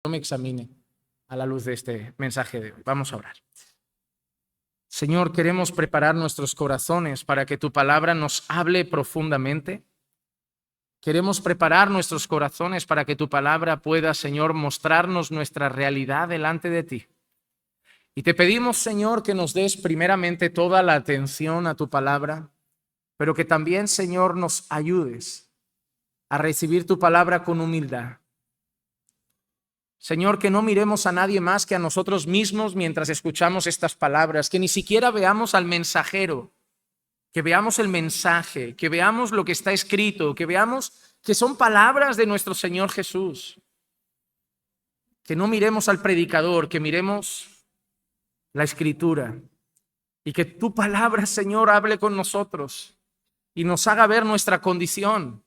me examine a la luz de este mensaje de hoy. Vamos a orar. Señor, queremos preparar nuestros corazones para que tu palabra nos hable profundamente. Queremos preparar nuestros corazones para que tu palabra pueda, Señor, mostrarnos nuestra realidad delante de ti. Y te pedimos, Señor, que nos des primeramente toda la atención a tu palabra, pero que también, Señor, nos ayudes a recibir tu palabra con humildad. Señor, que no miremos a nadie más que a nosotros mismos mientras escuchamos estas palabras, que ni siquiera veamos al mensajero, que veamos el mensaje, que veamos lo que está escrito, que veamos que son palabras de nuestro Señor Jesús. Que no miremos al predicador, que miremos la Escritura y que tu palabra, Señor, hable con nosotros y nos haga ver nuestra condición.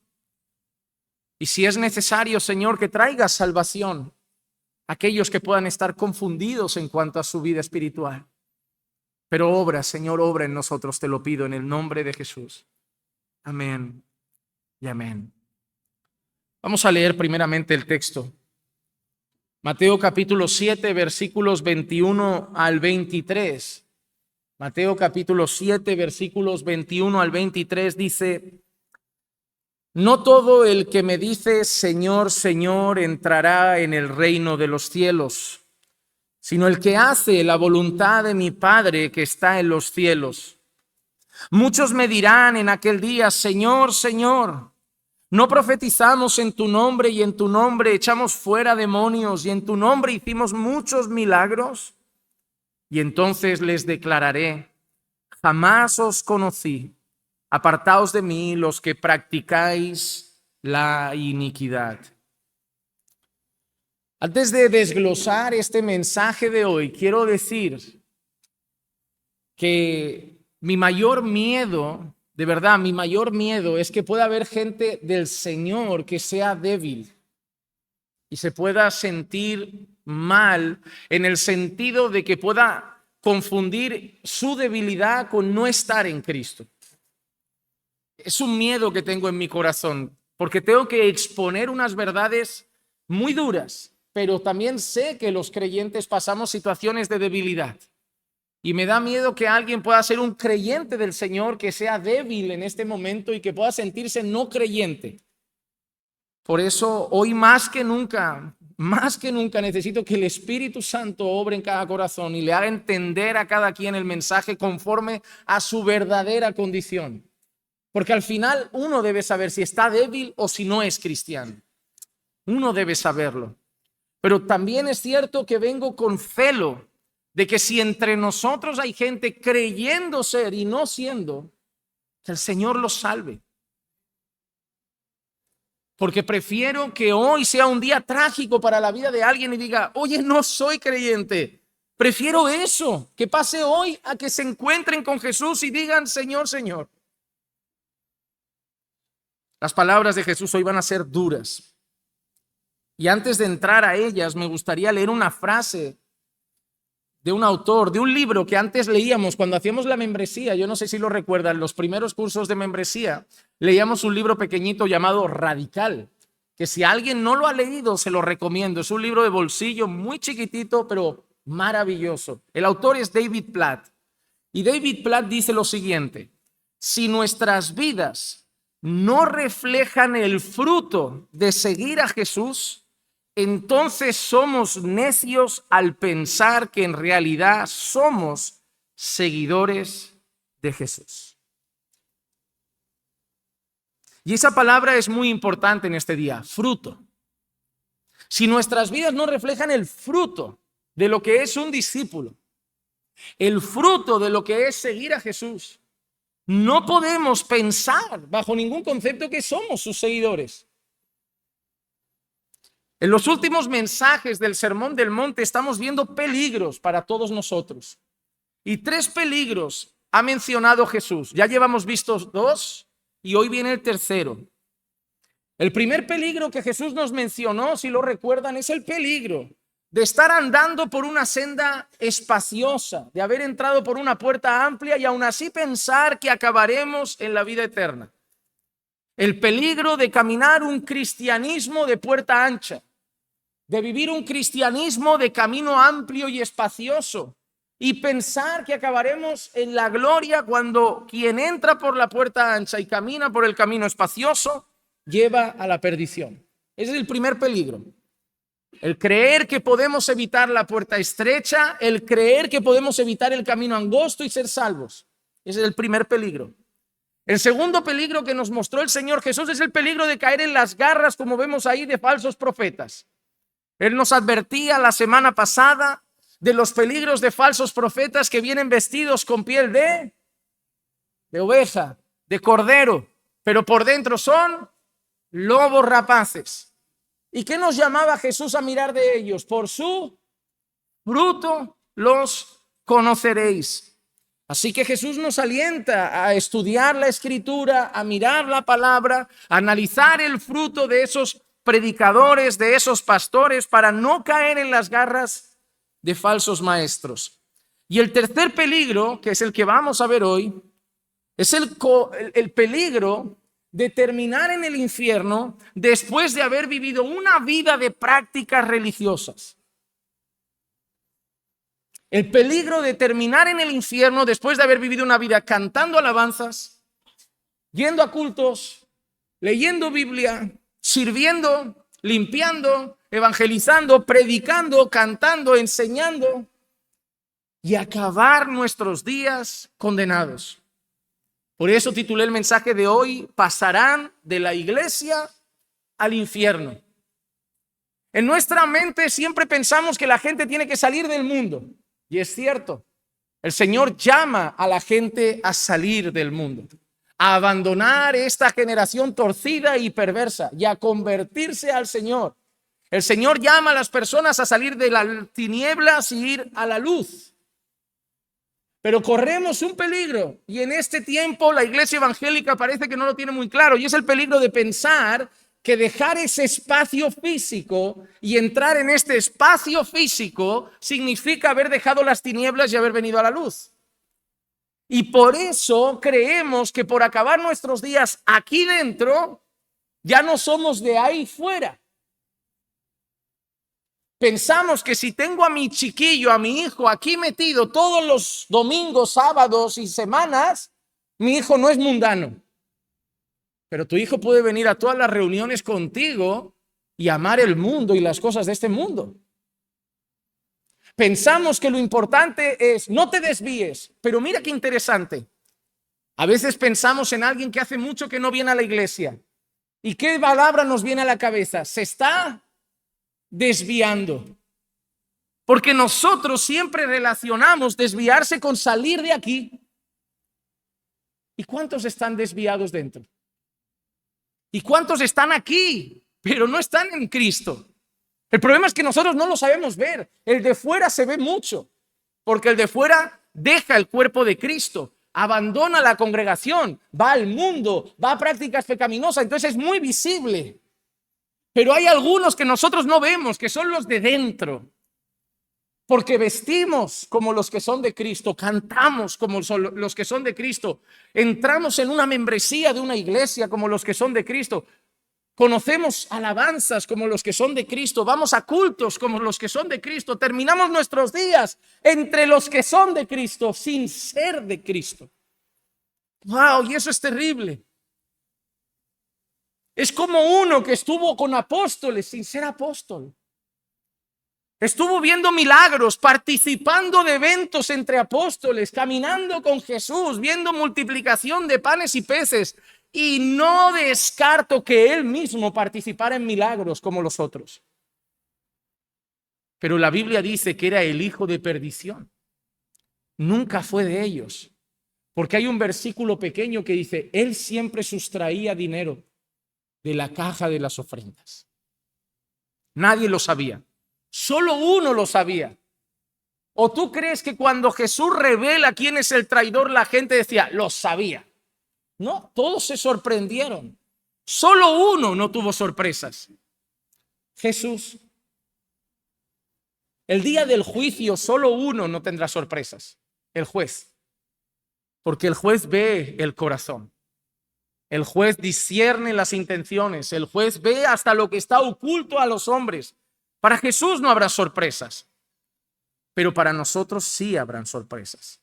Y si es necesario, Señor, que traiga salvación a aquellos que puedan estar confundidos en cuanto a su vida espiritual. Pero obra, Señor, obra en nosotros, te lo pido en el nombre de Jesús. Amén y amén. Vamos a leer primeramente el texto. Mateo capítulo 7, versículos 21 al 23. Mateo capítulo 7, versículos 21 al 23 dice: No todo el que me dice Señor, Señor, entrará en el reino de los cielos, sino el que hace la voluntad de mi Padre que está en los cielos. Muchos me dirán en aquel día: Señor, Señor, ¿no profetizamos en tu nombre y en tu nombre echamos fuera demonios y en tu nombre hicimos muchos milagros? Y entonces les declararé: jamás os conocí. Apartaos de mí los que practicáis la iniquidad. Antes de desglosar este mensaje de hoy, quiero decir que mi mayor miedo, de verdad, mi mayor miedo es que pueda haber gente del Señor que sea débil y se pueda sentir mal en el sentido de que pueda confundir su debilidad con no estar en Cristo. Es un miedo que tengo en mi corazón, porque tengo que exponer unas verdades muy duras, pero también sé que los creyentes pasamos situaciones de debilidad. Y me da miedo que alguien pueda ser un creyente del Señor que sea débil en este momento y que pueda sentirse no creyente. Por eso hoy más que nunca necesito que el Espíritu Santo obre en cada corazón y le haga entender a cada quien el mensaje conforme a su verdadera condición. Porque al final uno debe saber si está débil o si no es cristiano. Uno debe saberlo. Pero también es cierto que vengo con celo de que si entre nosotros hay gente creyendo ser y no siendo, que el Señor los salve. Porque prefiero que hoy sea un día trágico para la vida de alguien y diga: oye, no soy creyente. Prefiero eso, que pase hoy, a que se encuentren con Jesús y digan: Señor, Señor. Las palabras de Jesús hoy van a ser duras. Y antes de entrar a ellas, me gustaría leer una frase de un autor, de un libro que antes leíamos cuando hacíamos la membresía. Yo no sé si lo recuerdan, los primeros cursos de membresía, leíamos un libro pequeñito llamado Radical, que si alguien no lo ha leído, se lo recomiendo. Es un libro de bolsillo muy chiquitito, pero maravilloso. El autor es David Platt. Y David Platt dice lo siguiente: si nuestras vidas no reflejan el fruto de seguir a Jesús, entonces somos necios al pensar que en realidad somos seguidores de Jesús. Y esa palabra es muy importante en este día: fruto. Si nuestras vidas no reflejan el fruto de lo que es un discípulo, el fruto de lo que es seguir a Jesús, no podemos pensar bajo ningún concepto que somos sus seguidores. En los últimos mensajes del Sermón del Monte estamos viendo peligros para todos nosotros. Y 3 peligros ha mencionado Jesús. Ya llevamos vistos 2 y hoy viene el tercero. El primer peligro que Jesús nos mencionó, si lo recuerdan, es el peligro de estar andando por una senda espaciosa, de haber entrado por una puerta amplia y aún así pensar que acabaremos en la vida eterna. El peligro de caminar un cristianismo de puerta ancha, de vivir un cristianismo de camino amplio y espacioso y pensar que acabaremos en la gloria cuando quien entra por la puerta ancha y camina por el camino espacioso lleva a la perdición. Ese es el primer peligro. El creer que podemos evitar la puerta estrecha, el creer que podemos evitar el camino angosto y ser salvos. Ese es el primer peligro. El segundo peligro que nos mostró el Señor Jesús es el peligro de caer en las garras, como vemos ahí, de falsos profetas. Él nos advertía la semana pasada de los peligros de falsos profetas que vienen vestidos con piel de oveja, de cordero, pero por dentro son lobos rapaces. ¿Y qué nos llamaba Jesús a mirar de ellos? Por su fruto los conoceréis. Así que Jesús nos alienta a estudiar la Escritura, a mirar la palabra, a analizar el fruto de esos predicadores, de esos pastores, para no caer en las garras de falsos maestros. Y el tercer peligro, que es el que vamos a ver hoy, es el peligro de terminar en el infierno después de haber vivido una vida de prácticas religiosas. El peligro de terminar en el infierno después de haber vivido una vida cantando alabanzas, yendo a cultos, leyendo Biblia, sirviendo, limpiando, evangelizando, predicando, cantando, enseñando y acabar nuestros días condenados. Por eso titulé el mensaje de hoy: pasarán de la iglesia al infierno. En nuestra mente siempre pensamos que la gente tiene que salir del mundo. Y es cierto, el Señor llama a la gente a salir del mundo, a abandonar esta generación torcida y perversa y a convertirse al Señor. El Señor llama a las personas a salir de las tinieblas y ir a la luz. Pero corremos un peligro, y en este tiempo la iglesia evangélica parece que no lo tiene muy claro, y es el peligro de pensar que dejar ese espacio físico y entrar en este espacio físico significa haber dejado las tinieblas y haber venido a la luz. Y por eso creemos que por acabar nuestros días aquí dentro, ya no somos de ahí fuera. Pensamos que si tengo a mi chiquillo, a mi hijo aquí metido todos los domingos, sábados y semanas, mi hijo no es mundano. Pero tu hijo puede venir a todas las reuniones contigo y amar el mundo y las cosas de este mundo. Pensamos que lo importante es no te desvíes, pero mira qué interesante. A veces pensamos en alguien que hace mucho que no viene a la iglesia. ¿Y qué palabra nos viene a la cabeza? Se está desviando. Porque nosotros siempre relacionamos desviarse con salir de aquí. ¿Y cuántos están desviados dentro? ¿Y cuántos están aquí, pero no están en Cristo? El problema es que nosotros no lo sabemos ver. El de fuera se ve mucho, porque el de fuera deja el cuerpo de Cristo, abandona la congregación, va al mundo, va a prácticas pecaminosas, entonces es muy visible. Pero hay algunos que nosotros no vemos, que son los de dentro, porque vestimos como los que son de Cristo, cantamos como los que son de Cristo, entramos en una membresía de una iglesia como los que son de Cristo, conocemos alabanzas como los que son de Cristo, vamos a cultos como los que son de Cristo, terminamos nuestros días entre los que son de Cristo sin ser de Cristo. ¡Wow! Y eso es terrible. Es como uno que estuvo con apóstoles sin ser apóstol. Estuvo viendo milagros, participando de eventos entre apóstoles, caminando con Jesús, viendo multiplicación de panes y peces. Y no descarto que él mismo participara en milagros como los otros. Pero la Biblia dice que era el hijo de perdición. Nunca fue de ellos. Porque hay un versículo pequeño que dice, él siempre sustraía dinero de la caja de las ofrendas. Nadie lo sabía. Solo uno lo sabía. ¿O tú crees que cuando Jesús revela quién es el traidor, la gente decía, lo sabía? No, todos se sorprendieron. Solo uno no tuvo sorpresas. Jesús. El día del juicio, solo uno no tendrá sorpresas. El juez. Porque el juez ve el corazón. El juez discierne las intenciones. El juez ve hasta lo que está oculto a los hombres. Para Jesús no habrá sorpresas, pero para nosotros sí habrán sorpresas.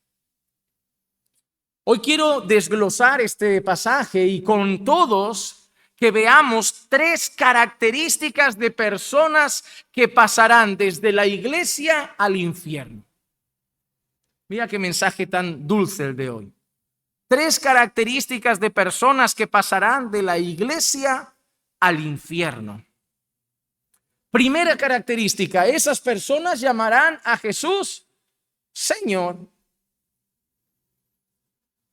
Hoy quiero desglosar este pasaje y con todos que veamos 3 características de personas que pasarán desde la iglesia al infierno. Mira qué mensaje tan dulce el de hoy. 3 características de personas que pasarán de la iglesia al infierno. Primera característica, esas personas llamarán a Jesús Señor.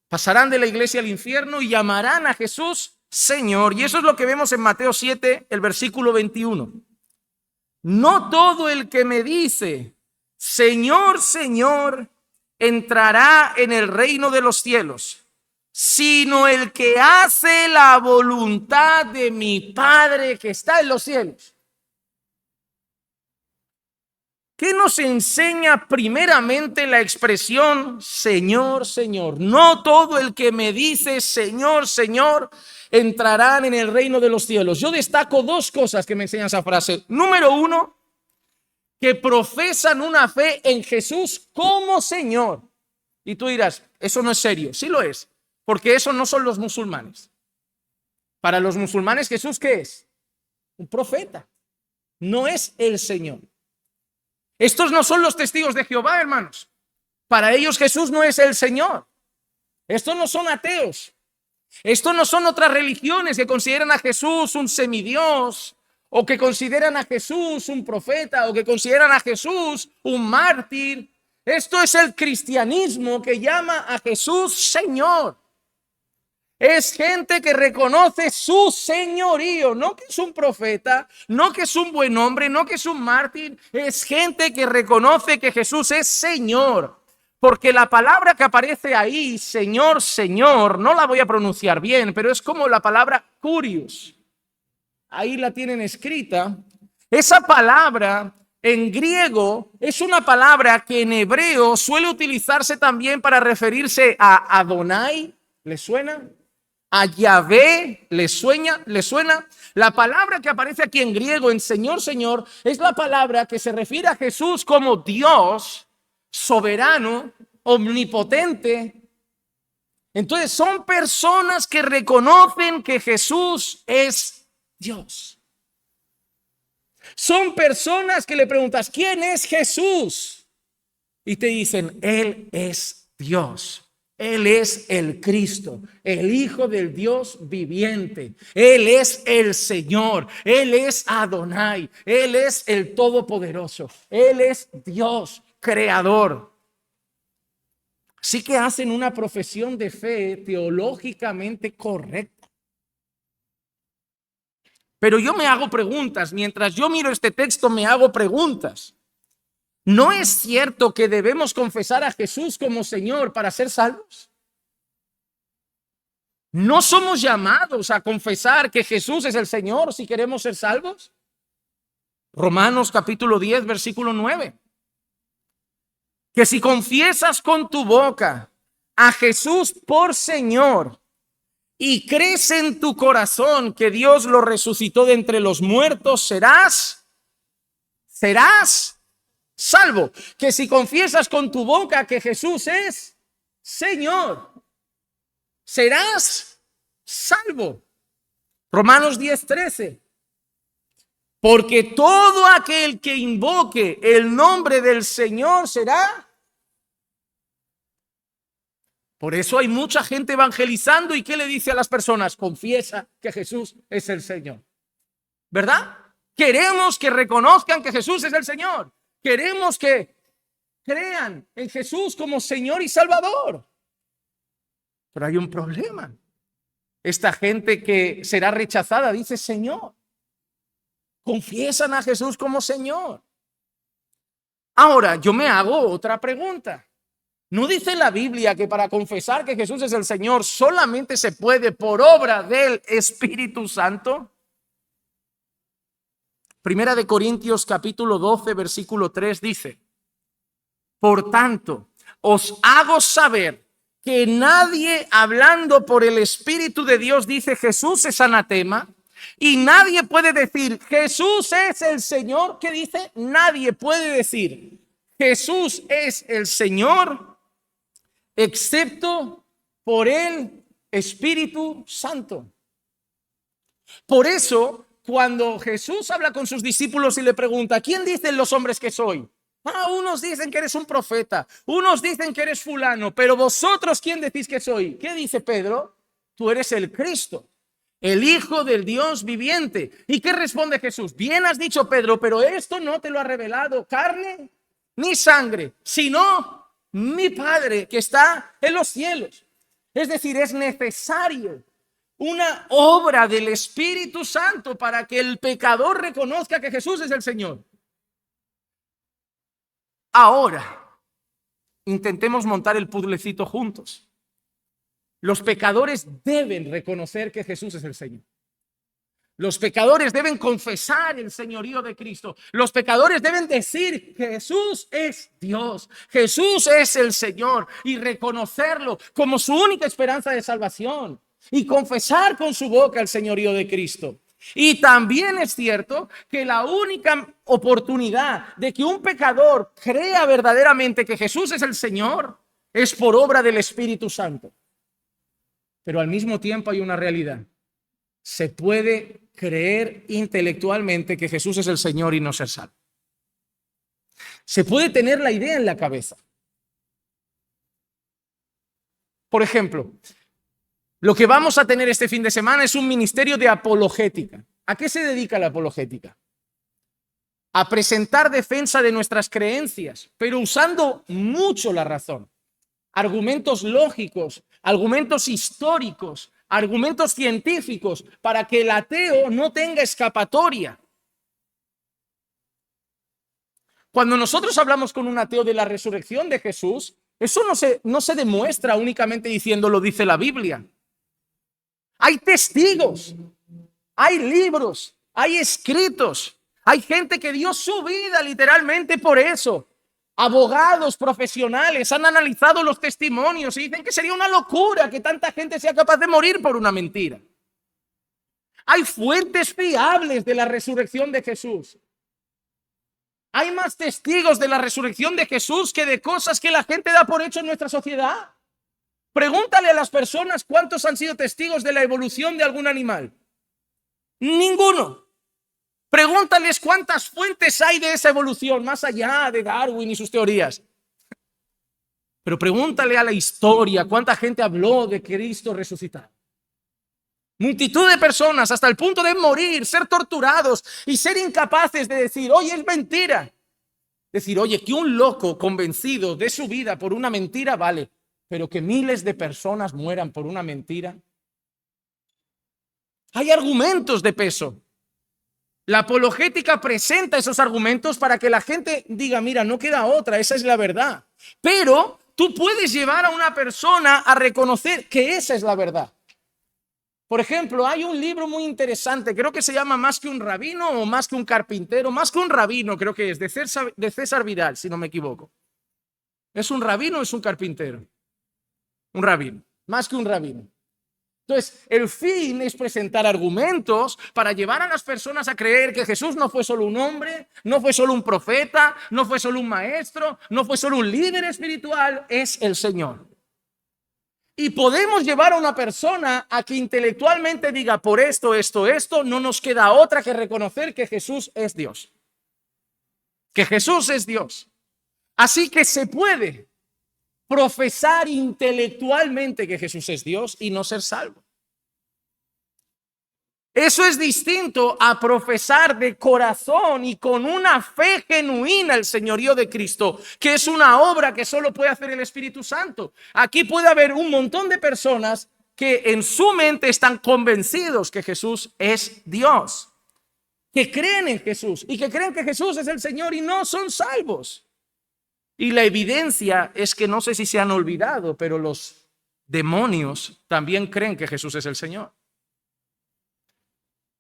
Pasarán de la iglesia al infierno y llamarán a Jesús Señor. Y eso es lo que vemos en Mateo 7, el versículo 21. No todo el que me dice, Señor, Señor, entrará en el reino de los cielos, sino el que hace la voluntad de mi Padre que está en los cielos. ¿Qué nos enseña primeramente la expresión Señor, Señor? No todo el que me dice Señor, Señor entrarán en el reino de los cielos. Yo destaco 2 cosas que me enseña esa frase. Número 1, que profesan una fe en Jesús como Señor. Y tú dirás, eso no es serio. Sí lo es, porque eso no son los musulmanes. Para los musulmanes, Jesús, ¿qué es? Un profeta. No es el Señor. Estos no son los testigos de Jehová, hermanos. Para ellos Jesús no es el Señor. Estos no son ateos. Estos no son otras religiones que consideran a Jesús un semidios, o que consideran a Jesús un profeta, o que consideran a Jesús un mártir. Esto es el cristianismo que llama a Jesús Señor. Es gente que reconoce su señorío, no que es un profeta, no que es un buen hombre, no que es un mártir. Es gente que reconoce que Jesús es Señor. Porque la palabra que aparece ahí, Señor, Señor, no la voy a pronunciar bien, pero es como la palabra Kyrios. Ahí la tienen escrita. Esa palabra en griego es una palabra que en hebreo suele utilizarse también para referirse a Adonai. ¿Le suena? A Yahvé, ¿le suena? La palabra que aparece aquí en griego, en Señor, Señor, es la palabra que se refiere a Jesús como Dios, soberano, omnipotente. Entonces son personas que reconocen que Jesús es Dios. Son personas que le preguntas, ¿quién es Jesús? Y te dicen, Él es Dios. Él es el Cristo, el Hijo del Dios viviente. Él es el Señor. Él es Adonai. Él es el Todopoderoso. Él es Dios, creador. Así que hacen una profesión de fe teológicamente correcta. Pero yo me hago preguntas. Mientras yo miro este texto, me hago preguntas. ¿No es cierto que debemos confesar a Jesús como Señor para ser salvos? ¿No somos llamados a confesar que Jesús es el Señor si queremos ser salvos? Romanos capítulo 10, versículo 9. Que si confiesas con tu boca a Jesús por Señor y crees en tu corazón que Dios lo resucitó de entre los muertos, serás salvo. Que si confiesas con tu boca que Jesús es Señor, serás salvo. Romanos 10:13. Porque todo aquel que invoque el nombre del Señor será. Por eso hay mucha gente evangelizando. ¿Y qué le dice a las personas? Confiesa que Jesús es el Señor. ¿Verdad? Queremos que reconozcan que Jesús es el Señor. Queremos que crean en Jesús como Señor y Salvador. Pero hay un problema. Esta gente que será rechazada dice Señor. Confiesan a Jesús como Señor. Ahora, yo me hago otra pregunta. ¿No dice la Biblia que para confesar que Jesús es el Señor solamente se puede por obra del Espíritu Santo? Primera de Corintios capítulo 12, versículo 3 dice: por tanto, os hago saber que nadie hablando por el Espíritu de Dios dice Jesús es anatema, Y nadie puede decir, Jesús es el Señor. ¿Qué dice? Nadie puede decir, Jesús es el Señor, excepto por el Espíritu Santo. Por eso, cuando Jesús habla con sus discípulos y le pregunta, ¿quién dicen los hombres que soy? Unos dicen que eres un profeta, unos dicen que eres fulano, pero vosotros, ¿quién decís que soy? ¿Qué dice Pedro? Tú eres el Cristo, el Hijo del Dios viviente. ¿Y qué responde Jesús? Bien has dicho, Pedro, pero esto no te lo ha revelado carne ni sangre, sino mi Padre que está en los cielos. Es decir, es necesario una obra del Espíritu Santo para que el pecador reconozca que Jesús es el Señor. Ahora, intentemos montar el puzzlecito juntos. Los pecadores deben reconocer que Jesús es el Señor. Los pecadores deben confesar el señorío de Cristo. Los pecadores deben decir que Jesús es Dios, Jesús es el Señor, y reconocerlo como su única esperanza de salvación y confesar con su boca el señorío de Cristo. Y también es cierto que la única oportunidad de que un pecador crea verdaderamente que Jesús es el Señor es por obra del Espíritu Santo. Pero al mismo tiempo hay una realidad. Se puede creer intelectualmente que Jesús es el Señor y no ser salvo. Se puede tener la idea en la cabeza. Por ejemplo, lo que vamos a tener este fin de semana es un ministerio de apologética. ¿A qué se dedica la apologética? A presentar defensa de nuestras creencias, pero usando mucho la razón. Argumentos lógicos, argumentos históricos, argumentos científicos, para que el ateo no tenga escapatoria. Cuando nosotros hablamos con un ateo de la resurrección de Jesús, eso no se demuestra únicamente diciendo lo dice la Biblia. Hay testigos, hay libros, hay escritos, hay gente que dio su vida literalmente por eso. Abogados profesionales han analizado los testimonios y dicen que sería una locura que tanta gente sea capaz de morir por una mentira. Hay fuentes fiables de la resurrección de Jesús. Hay más testigos de la resurrección de Jesús que de cosas que la gente da por hecho en nuestra sociedad. Pregúntale a las personas cuántos han sido testigos de la evolución de algún animal. Ninguno. Pregúntales cuántas fuentes hay de esa evolución, más allá de Darwin y sus teorías. Pero pregúntale a la historia cuánta gente habló de Cristo resucitado. Multitud de personas hasta el punto de morir, ser torturados y ser incapaces de decir, oye, es mentira. Decir, oye, que un loco convencido de su vida por una mentira vale, pero que miles de personas mueran por una mentira. Hay argumentos de peso. La apologética presenta esos argumentos para que la gente diga, mira, no queda otra, esa es la verdad. Pero tú puedes llevar a una persona a reconocer que esa es la verdad. Por ejemplo, hay un libro muy interesante, creo que se llama Más que un rabino o Más que un carpintero, Más que un rabino creo que es, de César Vidal, si no me equivoco. ¿Es un rabino o es un carpintero? Un rabino, más que un rabino. Entonces, el fin es presentar argumentos para llevar a las personas a creer que Jesús no fue solo un hombre, no fue solo un profeta, no fue solo un maestro, no fue solo un líder espiritual, es el Señor. Y podemos llevar a una persona a que intelectualmente diga, por esto, no nos queda otra que reconocer que Jesús es Dios. Que Jesús es Dios. Así que se puede profesar intelectualmente que Jesús es Dios y no ser salvo. Eso es distinto a profesar de corazón y con una fe genuina el señorío de Cristo, que es una obra que solo puede hacer el Espíritu Santo. Aquí puede haber un montón de personas que en su mente están convencidos que Jesús es Dios, que creen en Jesús y que creen que Jesús es el Señor y no son salvos. Y la evidencia es que no sé si se han olvidado, pero los demonios también creen que Jesús es el Señor.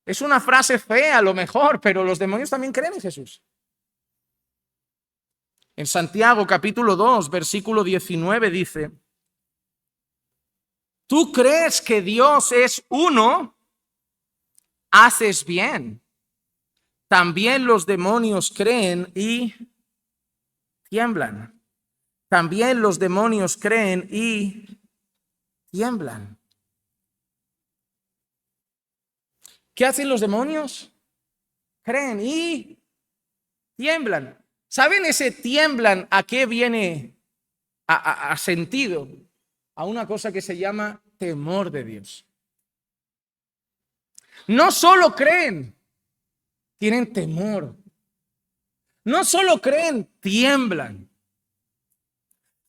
Es una frase fea a lo mejor, pero los demonios también creen en Jesús. En Santiago capítulo 2, versículo 19 dice, ¿tú crees que Dios es uno? haces bien. También los demonios creen y tiemblan. También los demonios creen y tiemblan. ¿Qué hacen los demonios? Creen y tiemblan. ¿Saben ese tiemblan a qué viene a sentido? A una cosa que se llama temor de Dios. No solo creen, tienen temor. No solo creen, tiemblan.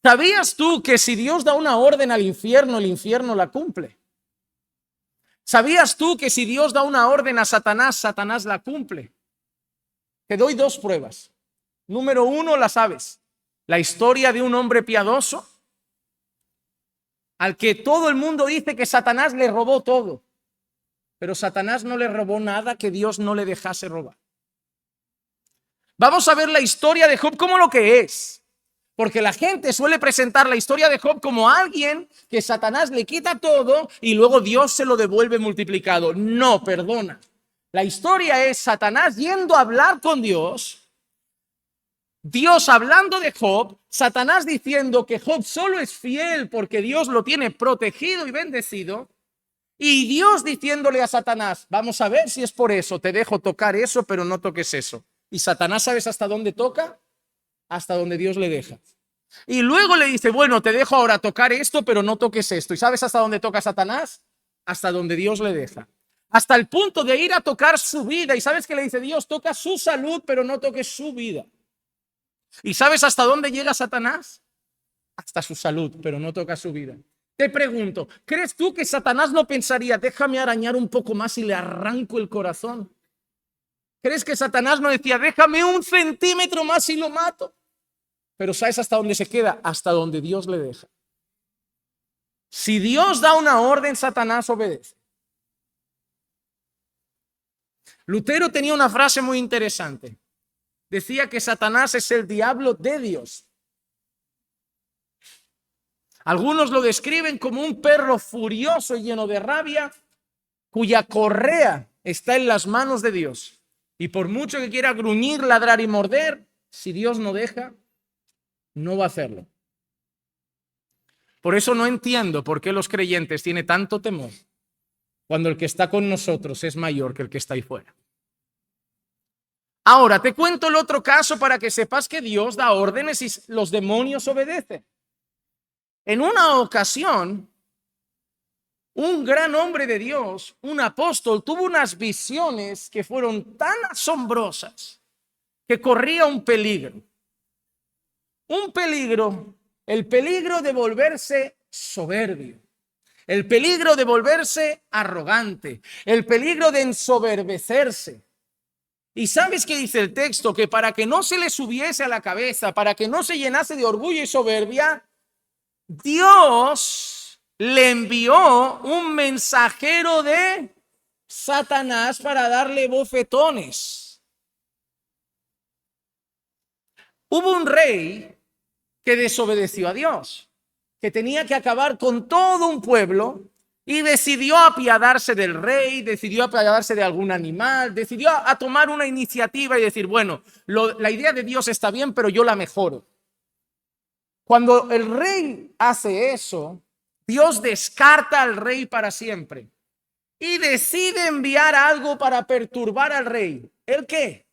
¿Sabías tú que si Dios da una orden al infierno, el infierno la cumple? ¿Sabías tú que si Dios da una orden a Satanás, Satanás la cumple? Te doy dos pruebas. Número uno, la sabes. La historia de un hombre piadoso al que todo el mundo dice que Satanás le robó todo. Pero Satanás no le robó nada que Dios no le dejase robar. Vamos a ver la historia de Job como lo que es. Porque la gente suele presentar la historia de Job como alguien que Satanás le quita todo y luego Dios se lo devuelve multiplicado. No, perdona. La historia es Satanás yendo a hablar con Dios, Dios hablando de Job, Satanás diciendo que Job solo es fiel porque Dios lo tiene protegido y bendecido, y Dios diciéndole a Satanás, vamos a ver si es por eso, te dejo tocar eso, pero no toques eso. Y Satanás, ¿sabes hasta dónde toca? Hasta donde Dios le deja. Y luego le dice, bueno, te dejo ahora tocar esto, pero no toques esto. ¿Y sabes hasta dónde toca Satanás? Hasta donde Dios le deja. Hasta el punto de ir a tocar su vida. ¿Y sabes qué le dice Dios? Toca su salud, pero no toques su vida. ¿Y sabes hasta dónde llega Satanás? Hasta su salud, pero no toca su vida. Te pregunto, ¿crees tú que Satanás no pensaría, déjame arañar un poco más y le arranco el corazón? ¿Crees que Satanás no decía, déjame un centímetro más y lo mato? Pero ¿sabes hasta dónde se queda? Hasta donde Dios le deja. Si Dios da una orden, Satanás obedece. Lutero tenía una frase muy interesante. Decía que Satanás es el diablo de Dios. Algunos lo describen como un perro furioso y lleno de rabia, cuya correa está en las manos de Dios. Y por mucho que quiera gruñir, ladrar y morder, si Dios no deja, no va a hacerlo. Por eso no entiendo por qué los creyentes tienen tanto temor cuando el que está con nosotros es mayor que el que está ahí fuera. Ahora, te cuento el otro caso para que sepas que Dios da órdenes y los demonios obedecen. En una ocasión, un gran hombre de Dios, un apóstol, tuvo unas visiones que fueron tan asombrosas que corría un peligro. Un peligro, el peligro de volverse soberbio, el peligro de volverse arrogante, el peligro de ensoberbecerse. Y ¿sabes qué dice el texto? Que para que no se le subiese a la cabeza, para que no se llenase de orgullo y soberbia, Dios le envió un mensajero de Satanás para darle bofetones. Hubo un rey que desobedeció a Dios, que tenía que acabar con todo un pueblo y decidió apiadarse del rey, decidió apiadarse de algún animal, decidió a tomar una iniciativa y decir, bueno, la idea de Dios está bien, pero yo la mejoro. Cuando el rey hace eso, Dios descarta al rey para siempre y decide enviar algo para perturbar al rey. ¿El qué?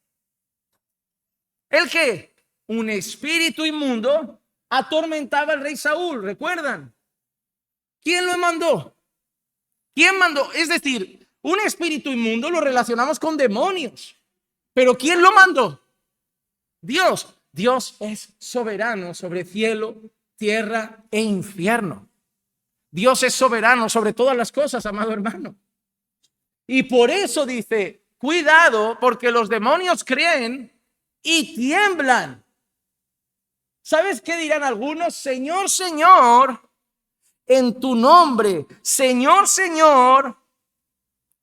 ¿El qué? Un espíritu inmundo atormentaba al rey Saúl, ¿recuerdan? ¿Quién lo mandó? ¿Quién mandó? Es decir, un espíritu inmundo lo relacionamos con demonios. ¿Pero quién lo mandó? Dios. Dios es soberano sobre cielo, tierra e infierno. Dios es soberano sobre todas las cosas, amado hermano. Y por eso dice, cuidado, porque los demonios creen y tiemblan. ¿Sabes qué dirán algunos? Señor, Señor, en tu nombre, Señor, Señor.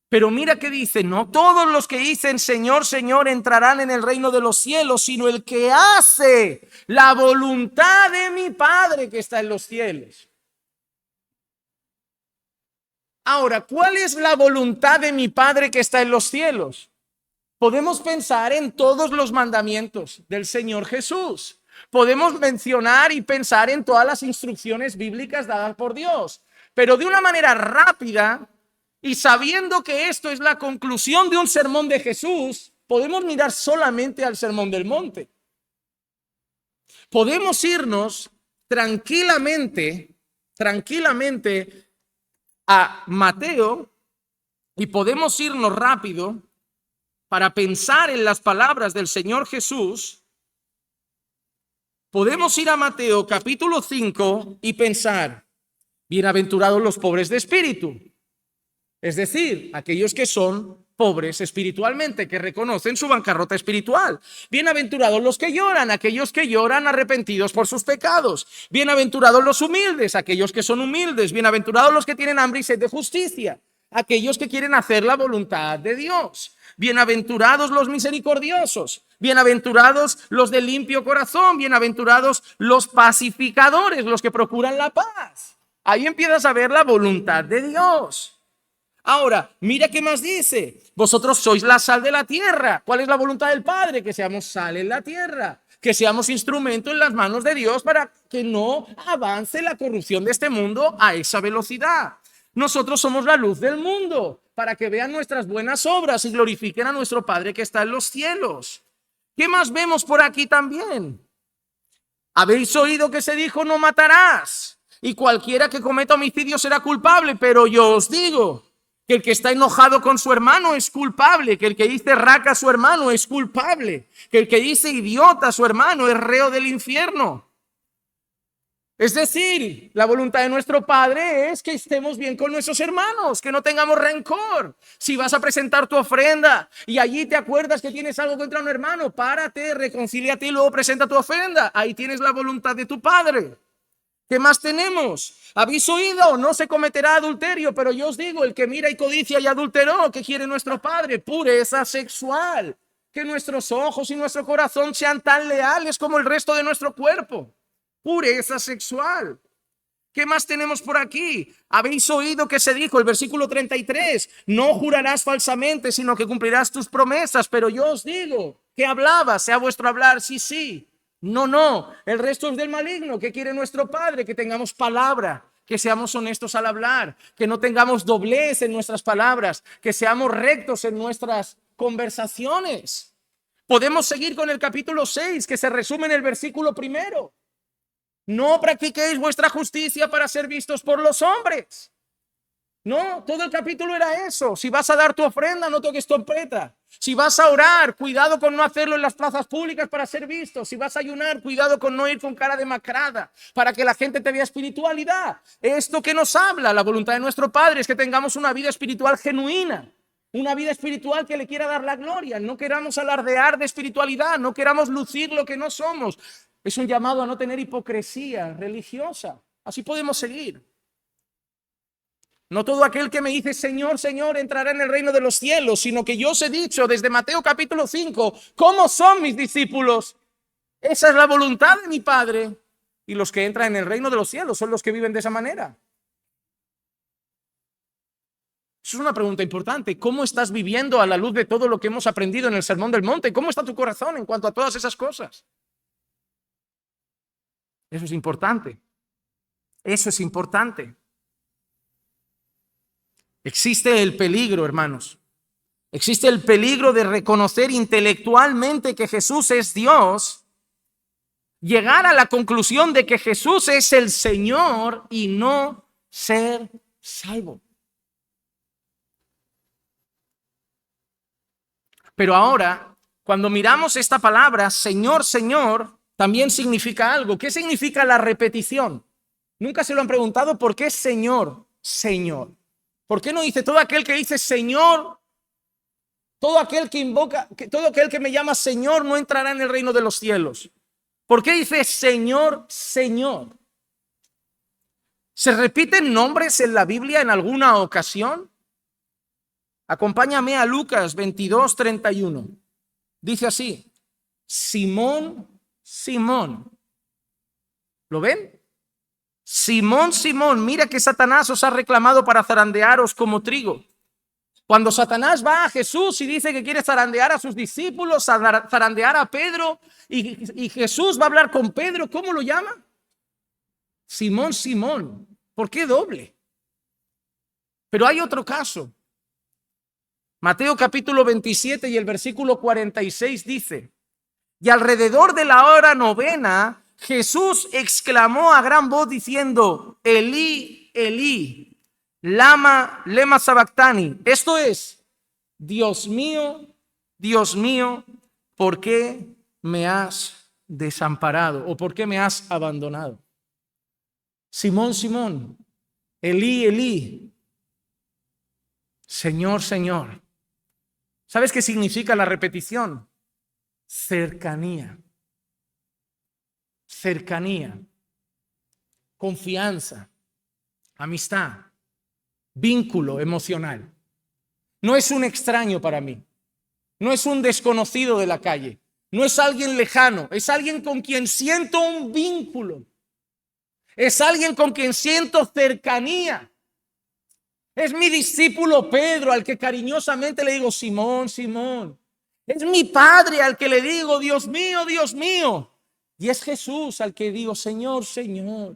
Pero mira que dice, no todos los que dicen Señor, Señor entrarán en el reino de los cielos, sino el que hace la voluntad de mi Padre que está en los cielos. Ahora, ¿cuál es la voluntad de mi Padre que está en los cielos? Podemos pensar en todos los mandamientos del Señor Jesús. Podemos mencionar y pensar en todas las instrucciones bíblicas dadas por Dios, pero de una manera rápida y sabiendo que esto es la conclusión de un sermón de Jesús, podemos mirar solamente al Sermón del Monte. Podemos irnos tranquilamente a Mateo y podemos irnos rápido para pensar en las palabras del Señor Jesús. Podemos ir a Mateo capítulo 5 y pensar, bienaventurados los pobres de espíritu, es decir, aquellos que son pobres espiritualmente, que reconocen su bancarrota espiritual. Bienaventurados los que lloran, aquellos que lloran arrepentidos por sus pecados. Bienaventurados los humildes, aquellos que son humildes. Bienaventurados los que tienen hambre y sed de justicia, aquellos que quieren hacer la voluntad de Dios. Bienaventurados los misericordiosos, bienaventurados los de limpio corazón, bienaventurados los pacificadores, los que procuran la paz. Ahí empiezas a ver la voluntad de Dios. Ahora, mira qué más dice. Vosotros sois la sal de la tierra. ¿Cuál es la voluntad del Padre? Que seamos sal en la tierra, que seamos instrumento en las manos de Dios para que no avance la corrupción de este mundo a esa velocidad. Nosotros somos la luz del mundo, para que vean nuestras buenas obras y glorifiquen a nuestro Padre que está en los cielos. ¿Qué más vemos por aquí también? Habéis oído que se dijo: no matarás, y cualquiera que cometa homicidio será culpable, pero yo os digo que el que está enojado con su hermano es culpable, que el que dice raca a su hermano es culpable, que el que dice idiota a su hermano es reo del infierno. Es decir, la voluntad de nuestro Padre es que estemos bien con nuestros hermanos, que no tengamos rencor. Si vas a presentar tu ofrenda y allí te acuerdas que tienes algo contra un hermano, párate, reconcíliate y luego presenta tu ofrenda. Ahí tienes la voluntad de tu Padre. ¿Qué más tenemos? ¿Habéis oído? No se cometerá adulterio, pero yo os digo, el que mira y codicia y adulteró, ¿qué quiere nuestro Padre? Pureza sexual. Que nuestros ojos y nuestro corazón sean tan leales como el resto de nuestro cuerpo. Pureza sexual. ¿Qué más tenemos por aquí? Habéis oído que se dijo, el versículo 33, no jurarás falsamente, sino que cumplirás tus promesas, pero yo os digo, que hablaba, sea vuestro hablar, sí, sí, no, no, el resto es del maligno. ¿Qué quiere nuestro Padre? Que tengamos palabra, que seamos honestos al hablar, que no tengamos doblez en nuestras palabras, que seamos rectos en nuestras conversaciones. Podemos seguir con el capítulo 6, que se resume en el versículo 1. No practiquéis vuestra justicia para ser vistos por los hombres. No, todo el capítulo era eso. Si vas a dar tu ofrenda, no toques trompeta. Si vas a orar, cuidado con no hacerlo en las plazas públicas para ser visto. Si vas a ayunar, cuidado con no ir con cara demacrada para que la gente te vea espiritualidad. Esto que nos habla la voluntad de nuestro Padre es que tengamos una vida espiritual genuina. Una vida espiritual que le quiera dar la gloria. No queramos alardear de espiritualidad, no queramos lucir lo que no somos. Es un llamado a no tener hipocresía religiosa. Así podemos seguir. No todo aquel que me dice Señor, Señor entrará en el reino de los cielos, sino que yo os he dicho desde Mateo capítulo 5 cómo son mis discípulos. Esa es la voluntad de mi Padre. Y los que entran en el reino de los cielos son los que viven de esa manera. Eso es una pregunta importante. ¿Cómo estás viviendo a la luz de todo lo que hemos aprendido en el Sermón del Monte? ¿Cómo está tu corazón en cuanto a todas esas cosas? Eso es importante. Eso es importante. Existe el peligro, hermanos. Existe el peligro de reconocer intelectualmente que Jesús es Dios, llegar a la conclusión de que Jesús es el Señor y no ser salvo. Pero ahora, cuando miramos esta palabra, Señor, Señor, también significa algo. ¿Qué significa la repetición? Nunca se lo han preguntado por qué Señor, Señor. ¿Por qué no dice todo aquel que dice Señor, todo aquel que invoca, todo aquel que me llama Señor no entrará en el reino de los cielos? ¿Por qué dice Señor, Señor? ¿Se repiten nombres en la Biblia en alguna ocasión? Acompáñame a Lucas 22:31. Dice así: Simón, Simón. ¿Lo ven? Simón, Simón, mira que Satanás os ha reclamado para zarandearos como trigo. Cuando Satanás va a Jesús y dice que quiere zarandear a sus discípulos, zarandear a Pedro, y Jesús va a hablar con Pedro, ¿cómo lo llama? Simón, Simón. ¿Por qué doble? Pero hay otro caso. Mateo capítulo 27 y el versículo 46 dice: y alrededor de la hora novena, Jesús exclamó a gran voz diciendo: Elí, Elí, lema sabactani. Esto es: Dios mío, ¿por qué me has desamparado? ¿O por qué me has abandonado? Simón, Simón, Elí, Elí, Señor, Señor. ¿Sabes qué significa la repetición? Cercanía. Cercanía, confianza, amistad, vínculo emocional. No es un extraño para mí, no es un desconocido de la calle, no es alguien lejano, es alguien con quien siento un vínculo, es alguien con quien siento cercanía. Es mi discípulo Pedro, al que cariñosamente le digo: Simón, Simón. Es mi padre al que le digo: Dios mío, Dios mío. Y es Jesús al que digo: Señor, Señor.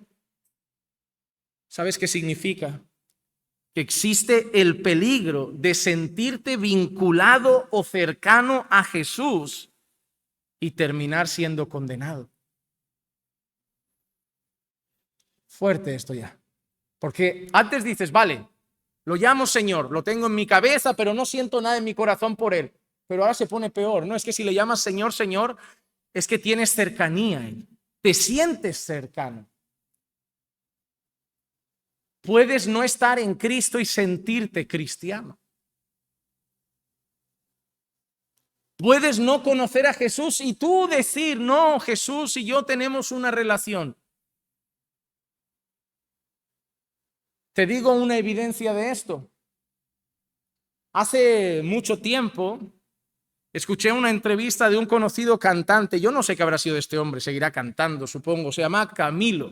¿Sabes qué significa? Que existe el peligro de sentirte vinculado o cercano a Jesús y terminar siendo condenado. Fuerte esto ya. Porque antes dices: vale, lo llamo Señor, lo tengo en mi cabeza, pero no siento nada en mi corazón por él. Pero ahora se pone peor. No es que si le llamas Señor, Señor, es que tienes cercanía, te sientes cercano. Puedes no estar en Cristo y sentirte cristiano. Puedes no conocer a Jesús y tú decir: no, Jesús y yo tenemos una relación. Te digo una evidencia de esto. Hace mucho tiempo escuché una entrevista de un conocido cantante. Yo no sé qué habrá sido de este hombre, seguirá cantando, supongo. Se llama Camilo,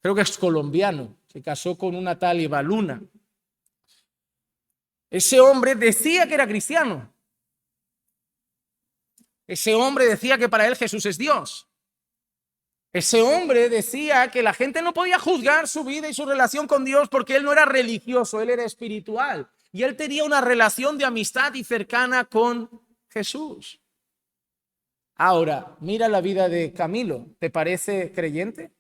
creo que es colombiano. Se casó con una tal Eva Luna. Ese hombre decía que era cristiano. Ese hombre decía que para él Jesús es Dios. Ese hombre decía que la gente no podía juzgar su vida y su relación con Dios porque él no era religioso, él era espiritual. Y él tenía una relación de amistad y cercana con Jesús. Ahora, mira la vida de Camilo. ¿Te parece creyente?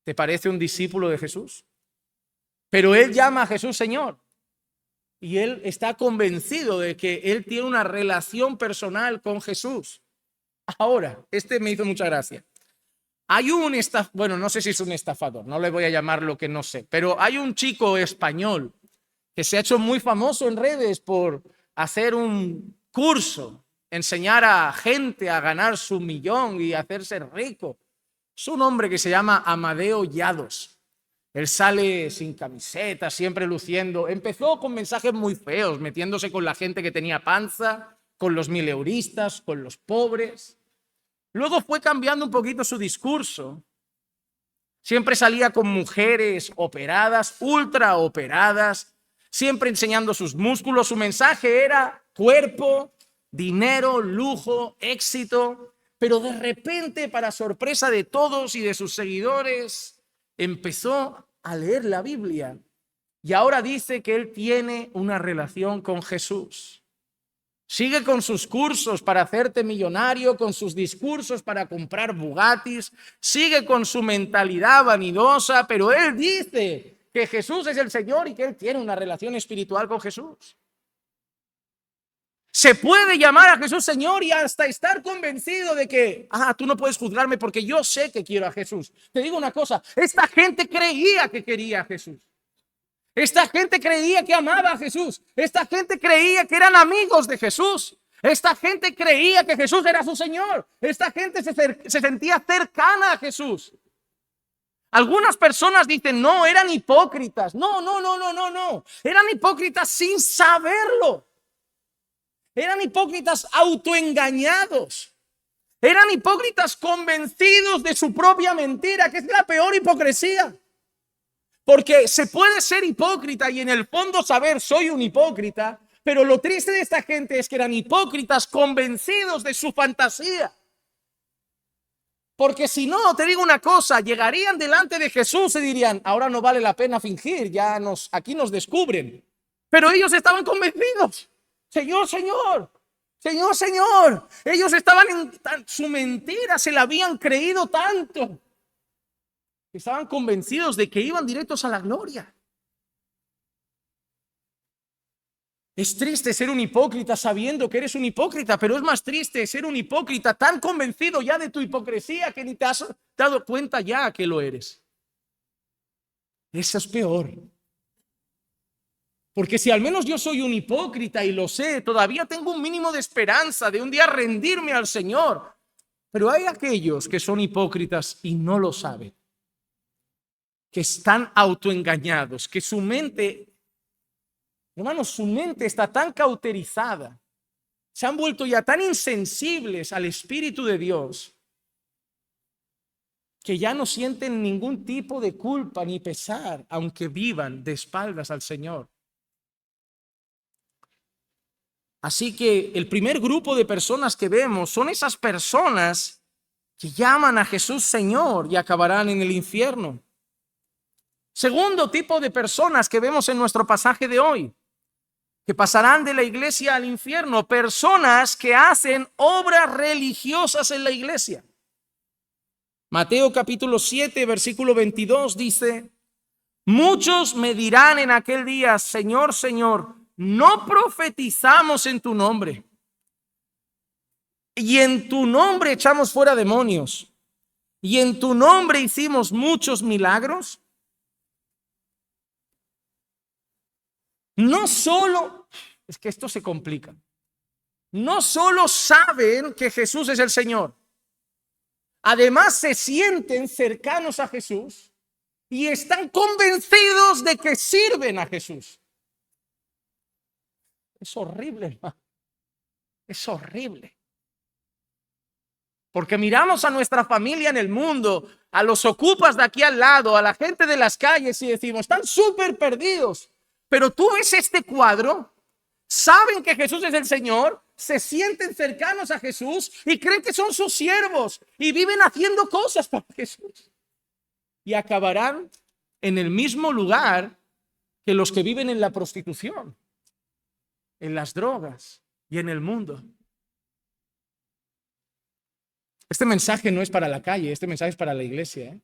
¿Te parece un discípulo de Jesús? Pero él llama a Jesús Señor. Y él está convencido de que él tiene una relación personal con Jesús. Ahora, me hizo mucha gracia. Hay un bueno, no sé si es un estafador, no le voy a llamar lo que no sé, pero hay un chico español que se ha hecho muy famoso en redes por hacer un curso, enseñar a gente a ganar su millón y hacerse rico. Es un hombre que se llama Amadeo Llados. Él sale sin camiseta, siempre luciendo. Empezó con mensajes muy feos, metiéndose con la gente que tenía panza, con los mileuristas, con los pobres. Luego fue cambiando un poquito su discurso. Siempre salía con mujeres operadas, ultra operadas, siempre enseñando sus músculos. Su mensaje era cuerpo, dinero, lujo, éxito. Pero de repente, para sorpresa de todos y de sus seguidores, empezó a leer la Biblia. Y ahora dice que él tiene una relación con Jesús. Sigue con sus cursos para hacerte millonario, con sus discursos para comprar Bugattis, sigue con su mentalidad vanidosa, pero él dice que Jesús es el Señor y que él tiene una relación espiritual con Jesús. Se puede llamar a Jesús Señor y hasta estar convencido de que, tú no puedes juzgarme porque yo sé que quiero a Jesús. Te digo una cosa, esta gente creía que quería a Jesús. Esta gente creía que amaba a Jesús. Esta gente creía que eran amigos de Jesús. Esta gente creía que Jesús era su Señor. Esta gente se sentía cercana a Jesús. Algunas personas dicen: no, eran hipócritas. No. Eran hipócritas sin saberlo. Eran hipócritas autoengañados. Eran hipócritas convencidos de su propia mentira, que es la peor hipocresía. Porque se puede ser hipócrita y en el fondo saber soy un hipócrita, pero lo triste de esta gente es que eran hipócritas convencidos de su fantasía. Porque si no, te digo una cosa, llegarían delante de Jesús y dirían, ahora no vale la pena fingir, aquí nos descubren. Pero ellos estaban convencidos. Señor, Señor, Señor, Señor. Ellos estaban en su mentira, se la habían creído tanto. Estaban convencidos de que iban directos a la gloria. Es triste ser un hipócrita sabiendo que eres un hipócrita, pero es más triste ser un hipócrita tan convencido ya de tu hipocresía que ni te has dado cuenta ya que lo eres. Eso es peor. Porque si al menos yo soy un hipócrita y lo sé, todavía tengo un mínimo de esperanza de un día rendirme al Señor. Pero hay aquellos que son hipócritas y no lo saben, que están autoengañados, que su mente, hermanos, su mente está tan cauterizada, se han vuelto ya tan insensibles al Espíritu de Dios, que ya no sienten ningún tipo de culpa ni pesar, aunque vivan de espaldas al Señor. Así que el primer grupo de personas que vemos son esas personas que llaman a Jesús Señor y acabarán en el infierno. Segundo tipo de personas que vemos en nuestro pasaje de hoy, que pasarán de la iglesia al infierno, personas que hacen obras religiosas en la iglesia. Mateo capítulo 7, versículo 22 dice, muchos me dirán en aquel día, Señor, Señor, no profetizamos en tu nombre, y en tu nombre echamos fuera demonios, y en tu nombre hicimos muchos milagros. No solo, es que esto se complica, no solo saben que Jesús es el Señor, además se sienten cercanos a Jesús y están convencidos de que sirven a Jesús. Es horrible, hermano. Es horrible. Porque miramos a nuestra familia en el mundo, a los ocupas de aquí al lado, a la gente de las calles y decimos, están súper perdidos. Pero tú ves este cuadro, saben que Jesús es el Señor, se sienten cercanos a Jesús y creen que son sus siervos y viven haciendo cosas para Jesús. Y acabarán en el mismo lugar que los que viven en la prostitución, en las drogas y en el mundo. Este mensaje no es para la calle, este mensaje es para la iglesia, ¿eh?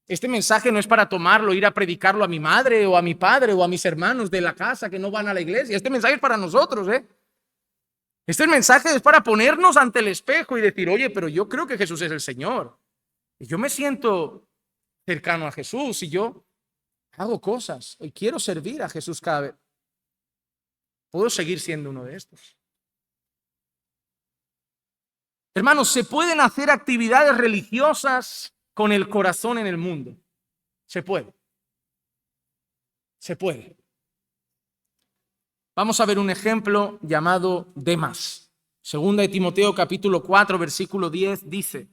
Este mensaje no es para tomarlo, ir a predicarlo a mi madre o a mi padre o a mis hermanos de la casa que no van a la iglesia. Este mensaje es para nosotros, ¿eh? Este mensaje es para ponernos ante el espejo y decir, oye, pero yo creo que Jesús es el Señor. Y yo me siento cercano a Jesús y yo hago cosas y quiero servir a Jesús cada vez. Puedo seguir siendo uno de estos. Hermanos, se pueden hacer actividades religiosas con el corazón en el mundo. Se puede. Se puede. Vamos a ver un ejemplo llamado Demas. Segunda de Timoteo capítulo 4, versículo 10 dice,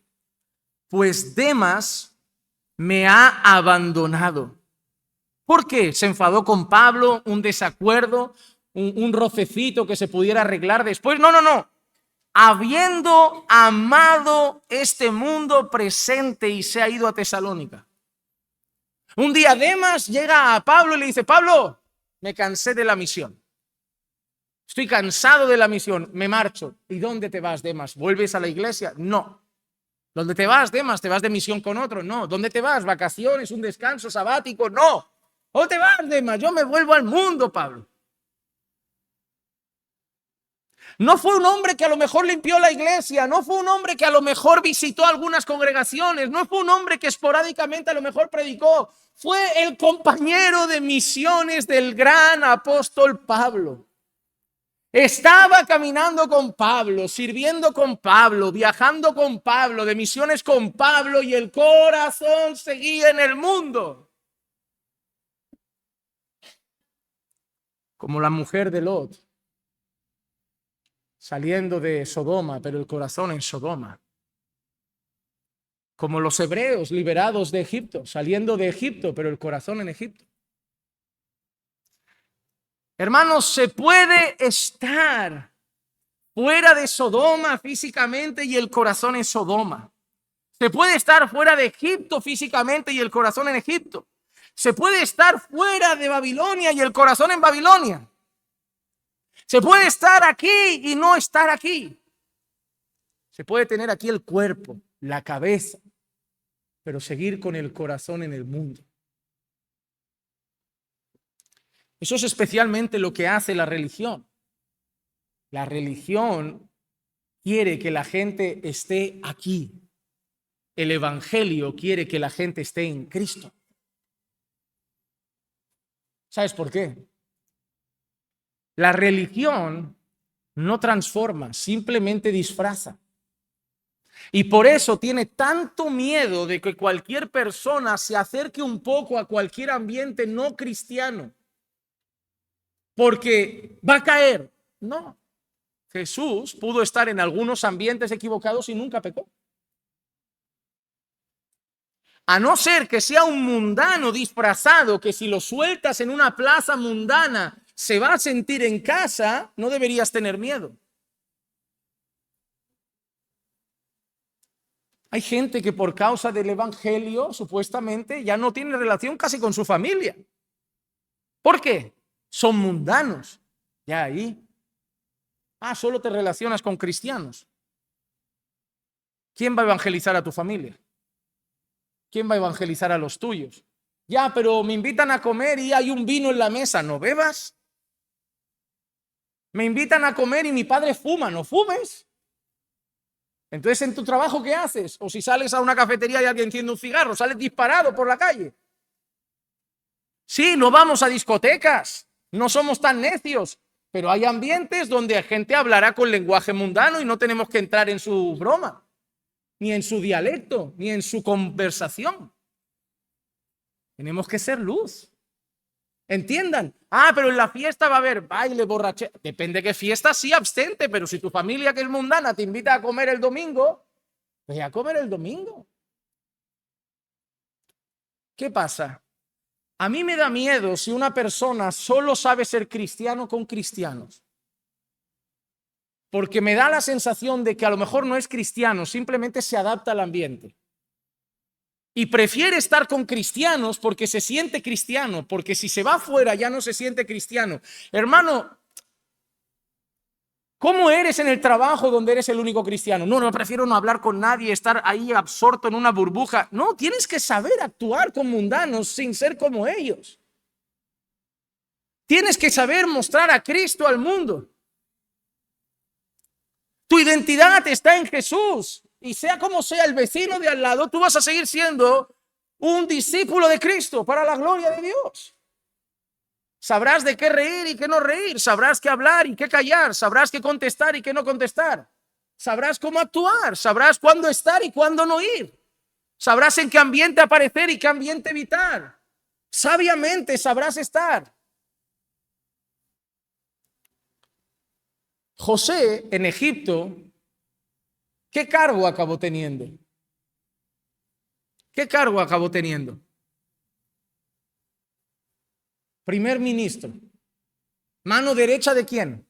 pues Demas me ha abandonado. ¿Por qué? ¿Se enfadó con Pablo? ¿Un desacuerdo? ¿Un rocecito que se pudiera arreglar después? No, no, no. Habiendo amado este mundo presente y se ha ido a Tesalónica. Un día Demas llega a Pablo y le dice, Pablo, me cansé de la misión. Estoy cansado de la misión, me marcho. ¿Y dónde te vas, Demas? ¿Vuelves a la iglesia? No. ¿Dónde te vas, Demas? ¿Te vas de misión con otro? No. ¿Dónde te vas? ¿Vacaciones? ¿Un descanso sabático? No. ¿Dónde te vas, Demas? Yo me vuelvo al mundo, Pablo. No fue un hombre que a lo mejor limpió la iglesia, no fue un hombre que a lo mejor visitó algunas congregaciones, no fue un hombre que esporádicamente a lo mejor predicó, fue el compañero de misiones del gran apóstol Pablo. Estaba caminando con Pablo, sirviendo con Pablo, viajando con Pablo, de misiones con Pablo y el corazón seguía en el mundo. Como la mujer de Lot. Saliendo de Sodoma, pero el corazón en Sodoma. como los hebreos liberados de Egipto, saliendo de Egipto, pero el corazón en Egipto. Hermanos, se puede estar fuera de Sodoma físicamente y el corazón en Sodoma. Se puede estar fuera de Egipto físicamente y el corazón en Egipto. Se puede estar fuera de Babilonia y el corazón en Babilonia. Se puede estar aquí y no estar aquí. Se puede tener aquí el cuerpo, la cabeza, pero seguir con el corazón en el mundo. Eso es especialmente lo que hace la religión. La religión quiere que la gente esté aquí. El evangelio quiere que la gente esté en Cristo. ¿Sabes por qué? La religión no transforma, simplemente disfraza. Y por eso tiene tanto miedo de que cualquier persona se acerque un poco a cualquier ambiente no cristiano. Porque va a caer. No. Jesús pudo estar en algunos ambientes equivocados y nunca pecó. A no ser que sea un mundano disfrazado que si lo sueltas en una plaza mundana se va a sentir en casa, no deberías tener miedo. Hay gente que por causa del evangelio supuestamente ya no tiene relación casi con su familia. ¿Por qué? Son mundanos. Ya ahí. Solo te relacionas con cristianos. ¿Quién va a evangelizar a tu familia? ¿Quién va a evangelizar a los tuyos? Ya, pero me invitan a comer y hay un vino en la mesa, ¿no bebas? Me invitan a comer y mi padre fuma, ¿no fumes? Entonces, ¿en tu trabajo qué haces? O si sales a una cafetería y alguien enciende un cigarro, sales disparado por la calle. Sí, no vamos a discotecas, no somos tan necios, pero hay ambientes donde la gente hablará con lenguaje mundano y no tenemos que entrar en su broma, ni en su dialecto, ni en su conversación. Tenemos que ser luz. Entiendan. Pero en la fiesta va a haber baile, borrachera. Depende de qué fiesta, sí, abstente, pero si tu familia que es mundana te invita a comer el domingo, ve a comer el domingo. ¿Qué pasa? A mí me da miedo si una persona solo sabe ser cristiano con cristianos. Porque me da la sensación de que a lo mejor no es cristiano, simplemente se adapta al ambiente. Y prefiere estar con cristianos porque se siente cristiano, porque si se va afuera ya no se siente cristiano. Hermano, ¿cómo eres en el trabajo donde eres el único cristiano? No, prefiero no hablar con nadie, estar ahí absorto en una burbuja. No, tienes que saber actuar con mundanos sin ser como ellos. Tienes que saber mostrar a Cristo al mundo. Tu identidad está en Jesús. Y sea como sea el vecino de al lado, tú vas a seguir siendo un discípulo de Cristo para la gloria de Dios. Sabrás de qué reír y qué no reír. Sabrás qué hablar y qué callar. Sabrás qué contestar y qué no contestar. Sabrás cómo actuar. Sabrás cuándo estar y cuándo no ir. Sabrás en qué ambiente aparecer y qué ambiente evitar. Sabiamente sabrás estar. José en Egipto, ¿qué cargo acabó teniendo? ¿Qué cargo acabó teniendo? Primer ministro. ¿Mano derecha de quién?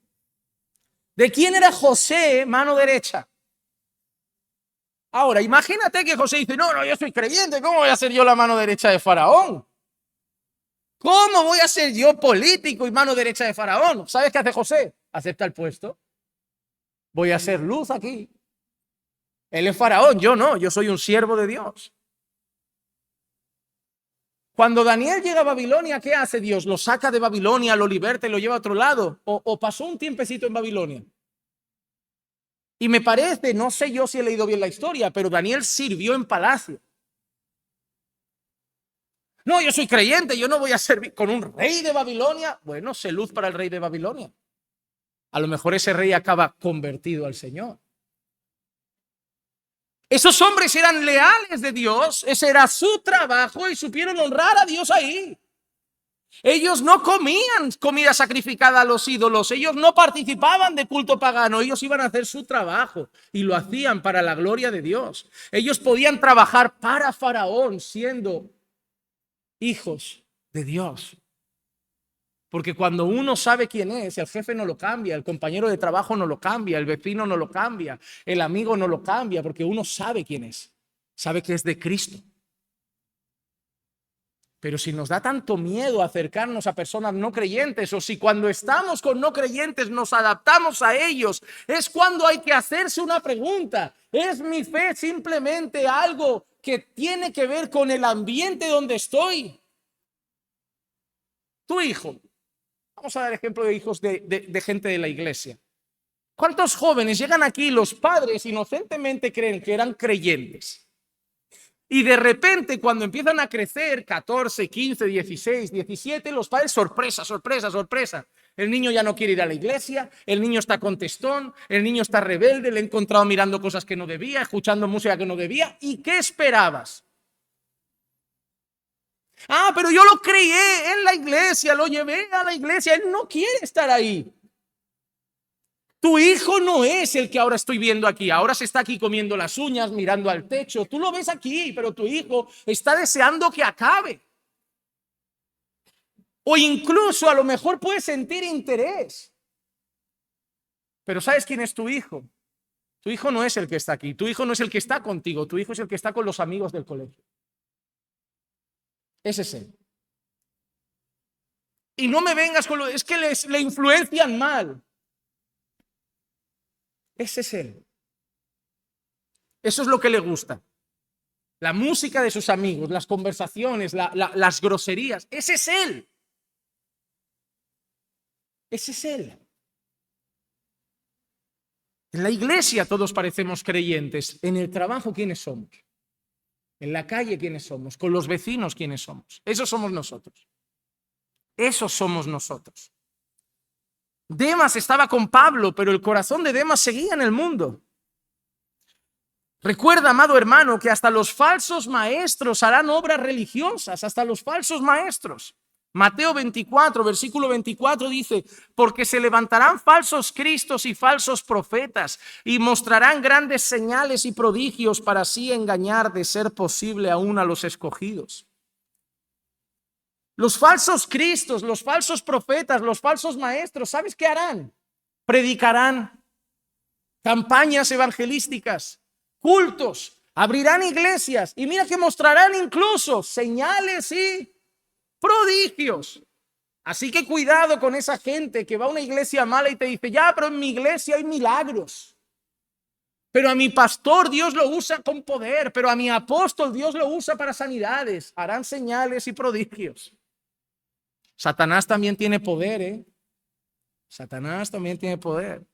¿De quién era José, mano derecha? Ahora, imagínate que José dice, no, yo soy creyente, ¿cómo voy a ser yo la mano derecha de Faraón? ¿Cómo voy a ser yo político y mano derecha de Faraón? ¿Sabes qué hace José? Acepta el puesto. Voy a hacer luz aquí. Él es Faraón, yo no, yo soy un siervo de Dios. Cuando Daniel llega a Babilonia, ¿qué hace Dios? Lo saca de Babilonia, lo liberta y lo lleva a otro lado. O pasó un tiempecito en Babilonia. Y me parece, no sé yo si he leído bien la historia, pero Daniel sirvió en palacio. No, yo soy creyente, yo no voy a servir con un rey de Babilonia. Bueno, sé luz para el rey de Babilonia. A lo mejor ese rey acaba convertido al Señor. Esos hombres eran leales de Dios, ese era su trabajo y supieron honrar a Dios ahí. Ellos no comían comida sacrificada a los ídolos, ellos no participaban de culto pagano, ellos iban a hacer su trabajo y lo hacían para la gloria de Dios. Ellos podían trabajar para Faraón siendo hijos de Dios. Porque cuando uno sabe quién es, el jefe no lo cambia, el compañero de trabajo no lo cambia, el vecino no lo cambia, el amigo no lo cambia, porque uno sabe quién es, sabe que es de Cristo. Pero si nos da tanto miedo acercarnos a personas no creyentes, o si cuando estamos con no creyentes nos adaptamos a ellos, es cuando hay que hacerse una pregunta. ¿Es mi fe simplemente algo que tiene que ver con el ambiente donde estoy? Tu hijo. Vamos a dar ejemplo de hijos de gente de la iglesia. ¿Cuántos jóvenes llegan aquí, los padres inocentemente creen que eran creyentes? Y de repente, cuando empiezan a crecer, 14, 15, 16, 17, los padres, sorpresa, sorpresa, sorpresa. El niño ya no quiere ir a la iglesia, el niño está contestón, el niño está rebelde, le he encontrado mirando cosas que no debía, escuchando música que no debía. ¿Y qué esperabas? Ah, pero yo lo crié en la iglesia, lo llevé a la iglesia, él no quiere estar ahí. Tu hijo no es el que ahora estoy viendo aquí. Ahora se está aquí comiendo las uñas, mirando al techo. Tú lo ves aquí, pero tu hijo está deseando que acabe. O incluso a lo mejor puede sentir interés. Pero ¿sabes quién es tu hijo? Tu hijo no es el que está aquí. Tu hijo no es el que está contigo. Tu hijo es el que está con los amigos del colegio. Ese es él. Y no me vengas con lo... Es que le influencian mal. Ese es él. Eso es lo que le gusta. La música de sus amigos, las conversaciones, las groserías. Ese es él. Ese es él. En la iglesia todos parecemos creyentes. En el trabajo, ¿quiénes somos? En la calle, ¿quiénes somos? Con los vecinos, ¿quiénes somos? Esos somos nosotros. Esos somos nosotros. Demas estaba con Pablo, pero el corazón de Demas seguía en el mundo. Recuerda, amado hermano, que hasta los falsos maestros harán obras religiosas, hasta los falsos maestros. Mateo 24, versículo 24 dice, porque se levantarán falsos cristos y falsos profetas y mostrarán grandes señales y prodigios para así engañar, de ser posible, aún a los escogidos. Los falsos cristos, los falsos profetas, los falsos maestros, ¿sabes qué harán? Predicarán campañas evangelísticas, cultos, abrirán iglesias y mira que mostrarán incluso señales y prodigios. Así que cuidado con esa gente que va a una iglesia mala y te dice, ya, pero en mi iglesia hay milagros. Pero a mi pastor Dios lo usa con poder, pero a mi apóstol Dios lo usa para sanidades. Harán señales y prodigios. Satanás también tiene poder, ¿eh? Satanás también tiene poder.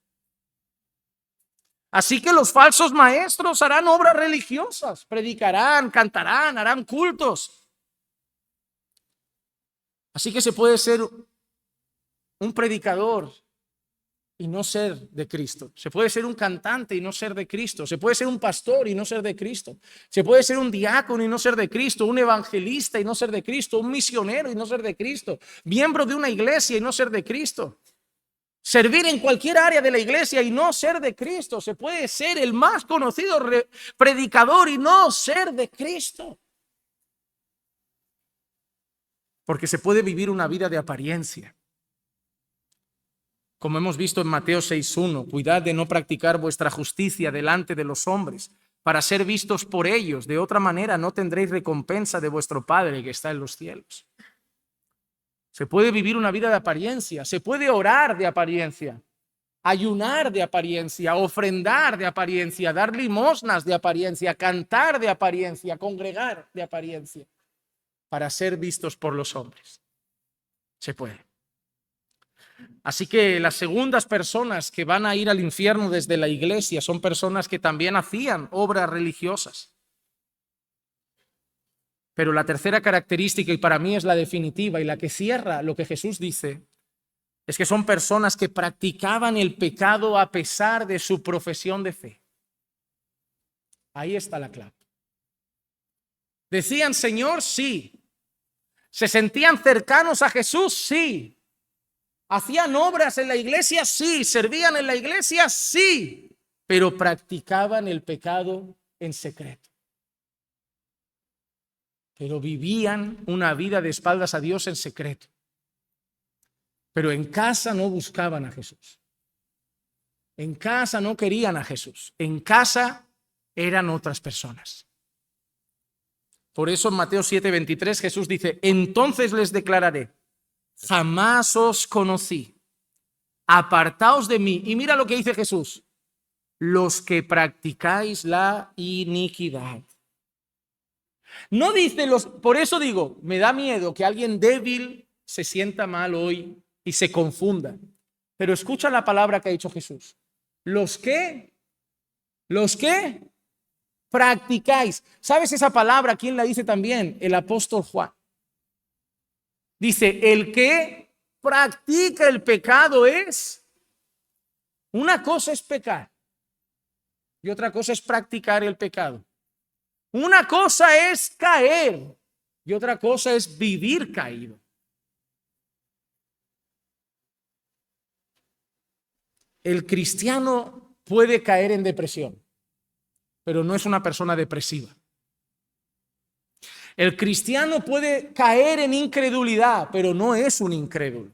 Así que los falsos maestros harán obras religiosas, predicarán, cantarán, harán cultos. Así que se puede ser un predicador y no ser de Cristo. Se puede ser un cantante y no ser de Cristo. Se puede ser un pastor y no ser de Cristo. Se puede ser un diácono y no ser de Cristo, un evangelista y no ser de Cristo, un misionero y no ser de Cristo, miembro de una iglesia y no ser de Cristo. Servir en cualquier área de la iglesia y no ser de Cristo. Se puede ser el más conocido predicador y no ser de Cristo. Porque se puede vivir una vida de apariencia. Como hemos visto en Mateo 6:1, cuidad de no practicar vuestra justicia delante de los hombres, para ser vistos por ellos. De otra manera no tendréis recompensa de vuestro Padre que está en los cielos. Se puede vivir una vida de apariencia, se puede orar de apariencia, ayunar de apariencia, ofrendar de apariencia, dar limosnas de apariencia, cantar de apariencia, congregar de apariencia, para ser vistos por los hombres. Se puede. Así que las segundas personas que van a ir al infierno desde la iglesia son personas que también hacían obras religiosas. Pero la tercera característica, y para mí es la definitiva y la que cierra lo que Jesús dice, es que son personas que practicaban el pecado a pesar de su profesión de fe. Ahí está la clave. Decían, Señor, sí. ¿Se sentían cercanos a Jesús? Sí. ¿Hacían obras en la iglesia? Sí. ¿Servían en la iglesia? Sí. Pero practicaban el pecado en secreto. Pero vivían una vida de espaldas a Dios en secreto. Pero en casa no buscaban a Jesús. En casa no querían a Jesús. En casa eran otras personas. Por eso en Mateo 7:23 Jesús dice: entonces les declararé, jamás os conocí. Apartaos de mí. Y mira lo que dice Jesús: los que practicáis la iniquidad. No dice los, por eso digo, me da miedo que alguien débil se sienta mal hoy y se confunda. Pero escucha la palabra que ha dicho Jesús. Los que practicáis. ¿Sabes esa palabra? ¿Quién la dice también? El apóstol Juan. Dice, el que practica el pecado es, una cosa es pecar y otra cosa es practicar el pecado. Una cosa es caer y otra cosa es vivir caído. El cristiano puede caer en depresión, pero no es una persona depresiva. El cristiano puede caer en incredulidad, pero no es un incrédulo.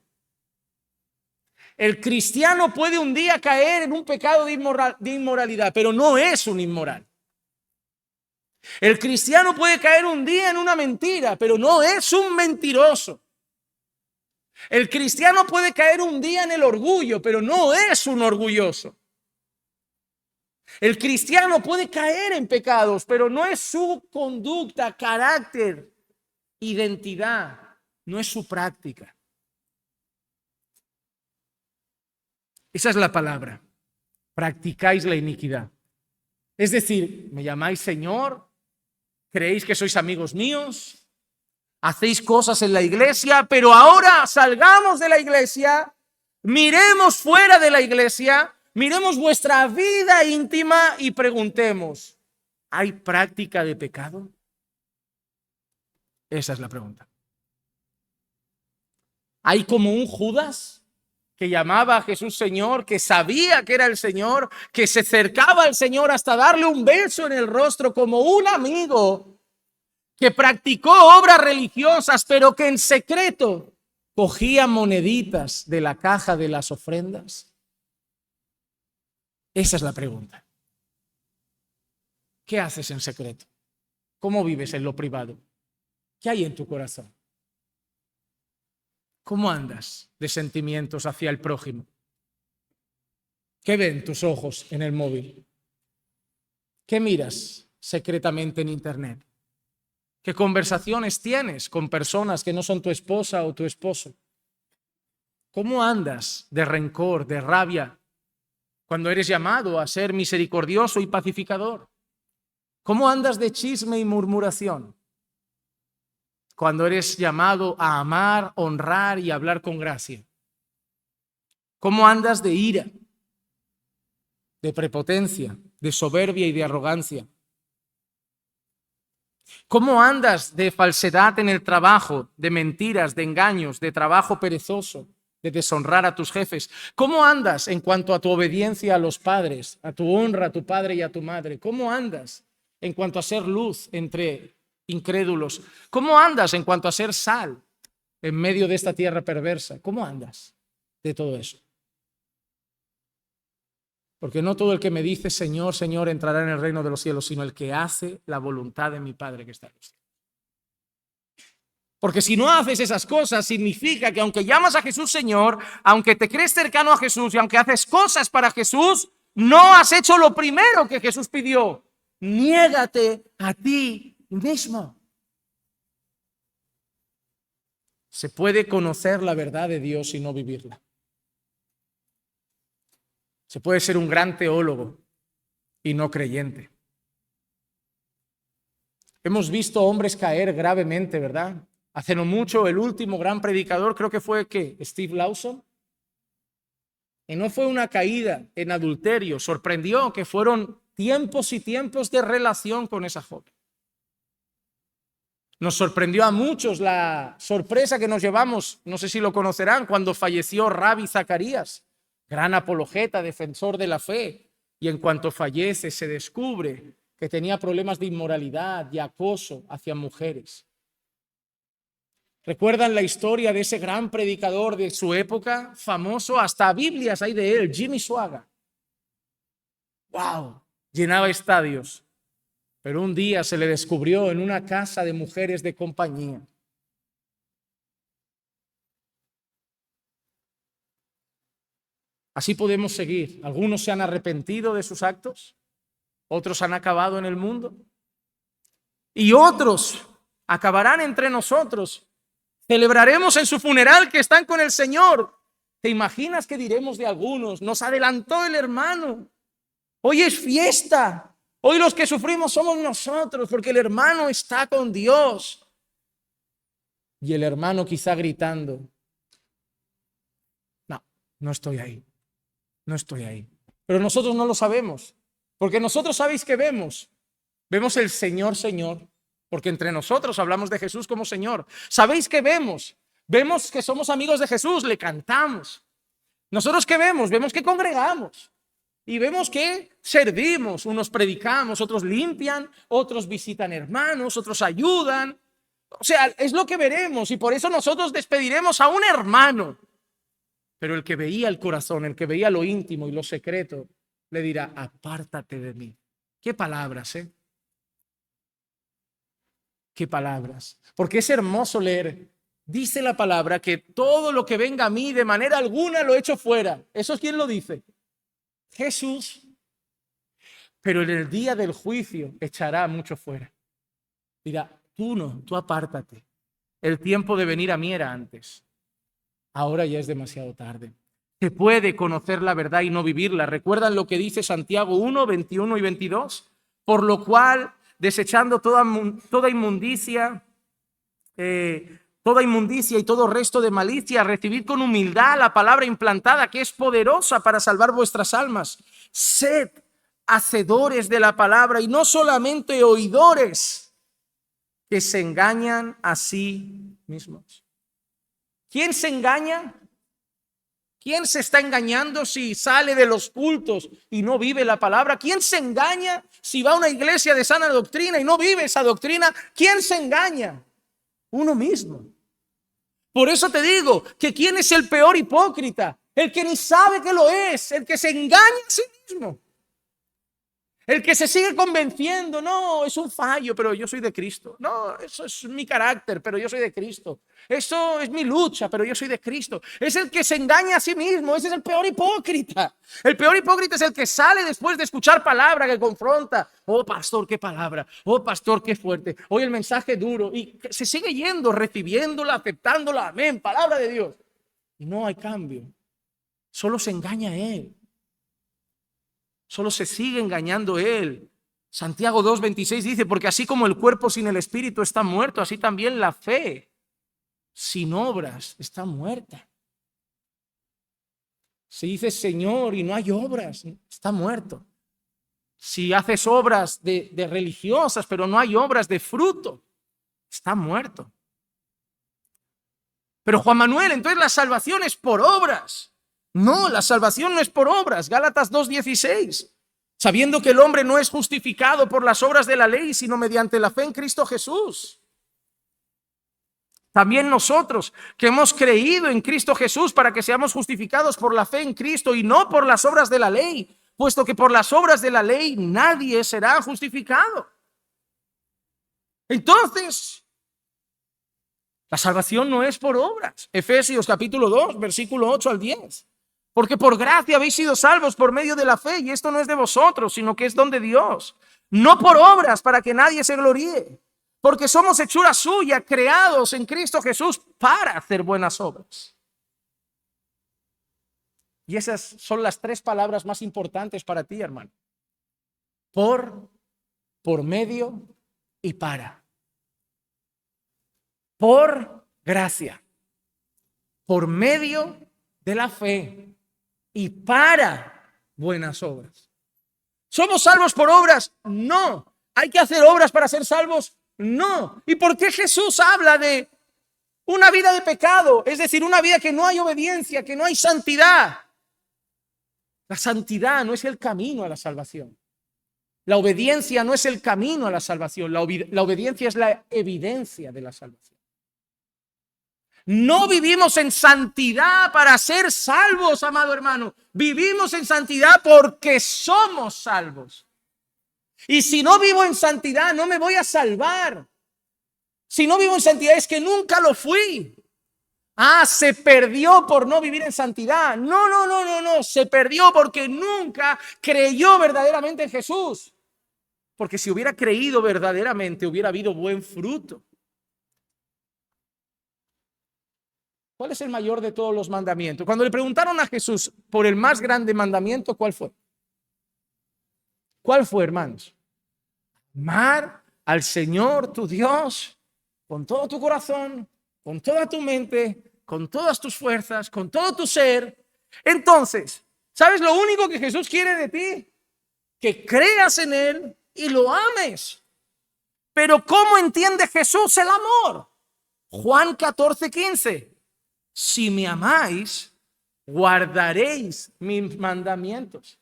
El cristiano puede un día caer en un pecado de inmoralidad, pero no es un inmoral. El cristiano puede caer un día en una mentira, pero no es un mentiroso. El cristiano puede caer un día en el orgullo, pero no es un orgulloso. El cristiano puede caer en pecados, pero no es su conducta, carácter, identidad, no es su práctica. Esa es la palabra. Practicáis la iniquidad. Es decir, me llamáis Señor, creéis que sois amigos míos, hacéis cosas en la iglesia, pero ahora salgamos de la iglesia, miremos fuera de la iglesia, miremos vuestra vida íntima y preguntemos, ¿hay práctica de pecado? Esa es la pregunta. ¿Hay como un Judas que llamaba a Jesús Señor, que sabía que era el Señor, que se acercaba al Señor hasta darle un beso en el rostro como un amigo, que practicó obras religiosas, pero que en secreto cogía moneditas de la caja de las ofrendas? Esa es la pregunta. ¿Qué haces en secreto? ¿Cómo vives en lo privado? ¿Qué hay en tu corazón? ¿Cómo andas de sentimientos hacia el prójimo? ¿Qué ven tus ojos en el móvil? ¿Qué miras secretamente en internet? ¿Qué conversaciones tienes con personas que no son tu esposa o tu esposo? ¿Cómo andas de rencor, de rabia, cuando eres llamado a ser misericordioso y pacificador? ¿Cómo andas de chisme y murmuración, cuando eres llamado a amar, honrar y hablar con gracia? ¿Cómo andas de ira, de prepotencia, de soberbia y de arrogancia? ¿Cómo andas de falsedad en el trabajo, de mentiras, de engaños, de trabajo perezoso, de deshonrar a tus jefes? ¿Cómo andas en cuanto a tu obediencia a los padres, a tu honra a tu padre y a tu madre? ¿Cómo andas en cuanto a ser luz entre incrédulos? ¿Cómo andas en cuanto a ser sal en medio de esta tierra perversa? ¿Cómo andas de todo eso? Porque no todo el que me dice Señor, Señor entrará en el reino de los cielos, sino el que hace la voluntad de mi Padre que está en los cielos. Porque si no haces esas cosas, significa que aunque llamas a Jesús Señor, aunque te crees cercano a Jesús y aunque haces cosas para Jesús, no has hecho lo primero que Jesús pidió. Niégate a ti mismo. Se puede conocer la verdad de Dios y no vivirla. Se puede ser un gran teólogo y no creyente. Hemos visto hombres caer gravemente, ¿verdad? Hace no mucho, el último gran predicador, creo que fue Steve Lawson. Y no fue una caída en adulterio, sorprendió que fueron tiempos y tiempos de relación con esa joven. Nos sorprendió a muchos la sorpresa que nos llevamos, no sé si lo conocerán, cuando falleció Rabbi Zacarías, gran apologeta, defensor de la fe, y en cuanto fallece se descubre que tenía problemas de inmoralidad y acoso hacia mujeres. ¿Recuerdan la historia de ese gran predicador de su época, famoso? Hasta Biblias hay de él, Jimmy Swaggart. ¡Wow! Llenaba estadios. Pero un día se le descubrió en una casa de mujeres de compañía. Así podemos seguir. Algunos se han arrepentido de sus actos, otros han acabado en el mundo y otros acabarán entre nosotros. Celebraremos en su funeral que están con el Señor. ¿Te imaginas qué diremos de algunos? Nos adelantó el hermano. Hoy es fiesta. Hoy los que sufrimos somos nosotros porque el hermano está con Dios. Y el hermano quizá gritando, no estoy ahí, no estoy ahí. Pero nosotros no lo sabemos, porque nosotros sabéis que vemos el Señor, Señor, porque entre nosotros hablamos de Jesús como Señor. ¿Sabéis que vemos? Vemos que somos amigos de Jesús, le cantamos. ¿Nosotros qué vemos? Vemos que congregamos. Y vemos que servimos, unos predicamos, otros limpian, otros visitan hermanos, otros ayudan. O sea, es lo que veremos y por eso nosotros despediremos a un hermano. Pero el que veía el corazón, el que veía lo íntimo y lo secreto, le dirá, apártate de mí. ¿Qué palabras, eh? ¿Qué palabras? Porque es hermoso leer. Dice la palabra que todo lo que venga a mí de manera alguna lo echo fuera. ¿Eso es quién lo dice? Jesús. Pero en el día del juicio echará mucho fuera. Dirá, tú no, tú apártate. El tiempo de venir a mí era antes. Ahora ya es demasiado tarde. Se puede conocer la verdad y no vivirla. ¿Recuerdan lo que dice Santiago 1, 21 y 22? Por lo cual, desechando toda inmundicia y todo resto de malicia, recibid con humildad la palabra implantada que es poderosa para salvar vuestras almas. Sed hacedores de la palabra y no solamente oidores que se engañan a sí mismos. ¿Quién se engaña? ¿Quién se está engañando si sale de los cultos y no vive la palabra? ¿Quién se engaña si va a una iglesia de sana doctrina y no vive esa doctrina? ¿Quién se engaña? Uno mismo. Por eso te digo que ¿quién es el peor hipócrita? El que ni sabe que lo es, el que se engaña a sí mismo. El que se sigue convenciendo, no, es un fallo, pero yo soy de Cristo. No, eso es mi carácter, pero yo soy de Cristo. Eso es mi lucha, pero yo soy de Cristo. Es el que se engaña a sí mismo, ese es el peor hipócrita. El peor hipócrita es el que sale después de escuchar palabra que confronta. Oh, pastor, qué palabra. Oh, pastor, qué fuerte. Hoy el mensaje duro. Y se sigue yendo, recibiéndola, aceptándola. Amén, palabra de Dios. Y no hay cambio. Solo se engaña a él. Solo se sigue engañando él. Santiago 2:26 dice, porque así como el cuerpo sin el espíritu está muerto, así también la fe sin obras está muerta. Si dices Señor y no hay obras, está muerto. Si haces obras de religiosas, pero no hay obras de fruto, está muerto. Pero Juan Manuel, entonces la salvación es por obras. No, la salvación no es por obras. Gálatas 2:16. Sabiendo que el hombre no es justificado por las obras de la ley, sino mediante la fe en Cristo Jesús. También nosotros que hemos creído en Cristo Jesús para que seamos justificados por la fe en Cristo y no por las obras de la ley, puesto que por las obras de la ley nadie será justificado. Entonces, la salvación no es por obras. Efesios capítulo 2, versículo 8 al 10. Porque por gracia habéis sido salvos por medio de la fe, y esto no es de vosotros, sino que es don de Dios. No por obras para que nadie se gloríe, porque somos hechura suya, creados en Cristo Jesús para hacer buenas obras. Y esas son las tres palabras más importantes para ti, hermano. Por medio y para. Por gracia, por medio de la fe y para buenas obras. ¿Somos salvos por obras? No. ¿Hay que hacer obras para ser salvos? No. ¿Y por qué Jesús habla de una vida de pecado? Es decir, una vida que no hay obediencia, que no hay santidad. La santidad no es el camino a la salvación. La obediencia no es el camino a la salvación. La obediencia es la evidencia de la salvación. No vivimos en santidad para ser salvos, amado hermano. Vivimos en santidad porque somos salvos. Y si no vivo en santidad, no me voy a salvar. Si no vivo en santidad, es que nunca lo fui. Se perdió por no vivir en santidad. No. Se perdió porque nunca creyó verdaderamente en Jesús. Porque si hubiera creído verdaderamente, hubiera habido buen fruto. ¿Cuál es el mayor de todos los mandamientos? Cuando le preguntaron a Jesús por el más grande mandamiento, ¿cuál fue? ¿Cuál fue, hermanos? Amar al Señor tu Dios con todo tu corazón, con toda tu mente, con todas tus fuerzas, con todo tu ser. Entonces, ¿sabes lo único que Jesús quiere de ti? Que creas en Él y lo ames. Pero ¿cómo entiende Jesús el amor? Juan 14:15. Si me amáis, guardaréis mis mandamientos.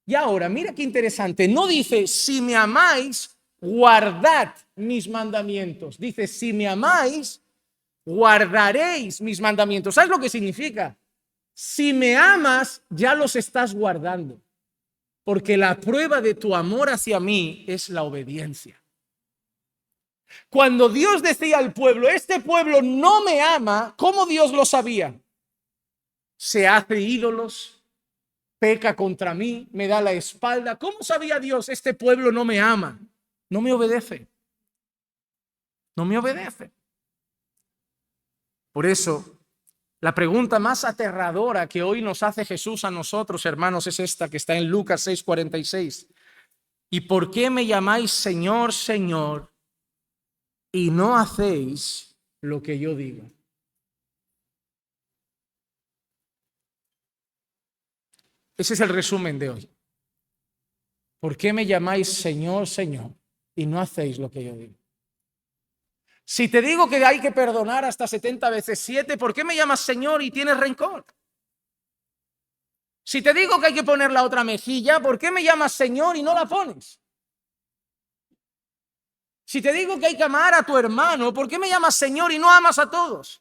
Y ahora, mira qué interesante. No dice, si me amáis, guardad mis mandamientos. Dice, si me amáis, guardaréis mis mandamientos. ¿Sabes lo que significa? Si me amas, ya los estás guardando. Porque la prueba de tu amor hacia mí es la obediencia. Cuando Dios decía al pueblo, este pueblo no me ama, ¿cómo Dios lo sabía? Se hace ídolos, peca contra mí, me da la espalda. ¿Cómo sabía Dios, este pueblo no me ama? No me obedece. No me obedece. Por eso, la pregunta más aterradora que hoy nos hace Jesús a nosotros, hermanos, es esta que está en Lucas 6:46. ¿Y por qué me llamáis Señor, Señor, y no hacéis lo que yo digo? Ese es el resumen de hoy. ¿Por qué me llamáis Señor, Señor, y no hacéis lo que yo digo? Si te digo que hay que perdonar hasta 70 veces 7, ¿por qué me llamas Señor y tienes rencor? Si te digo que hay que poner la otra mejilla, ¿por qué me llamas Señor y no la pones? Si te digo que hay que amar a tu hermano, ¿por qué me llamas Señor y no amas a todos?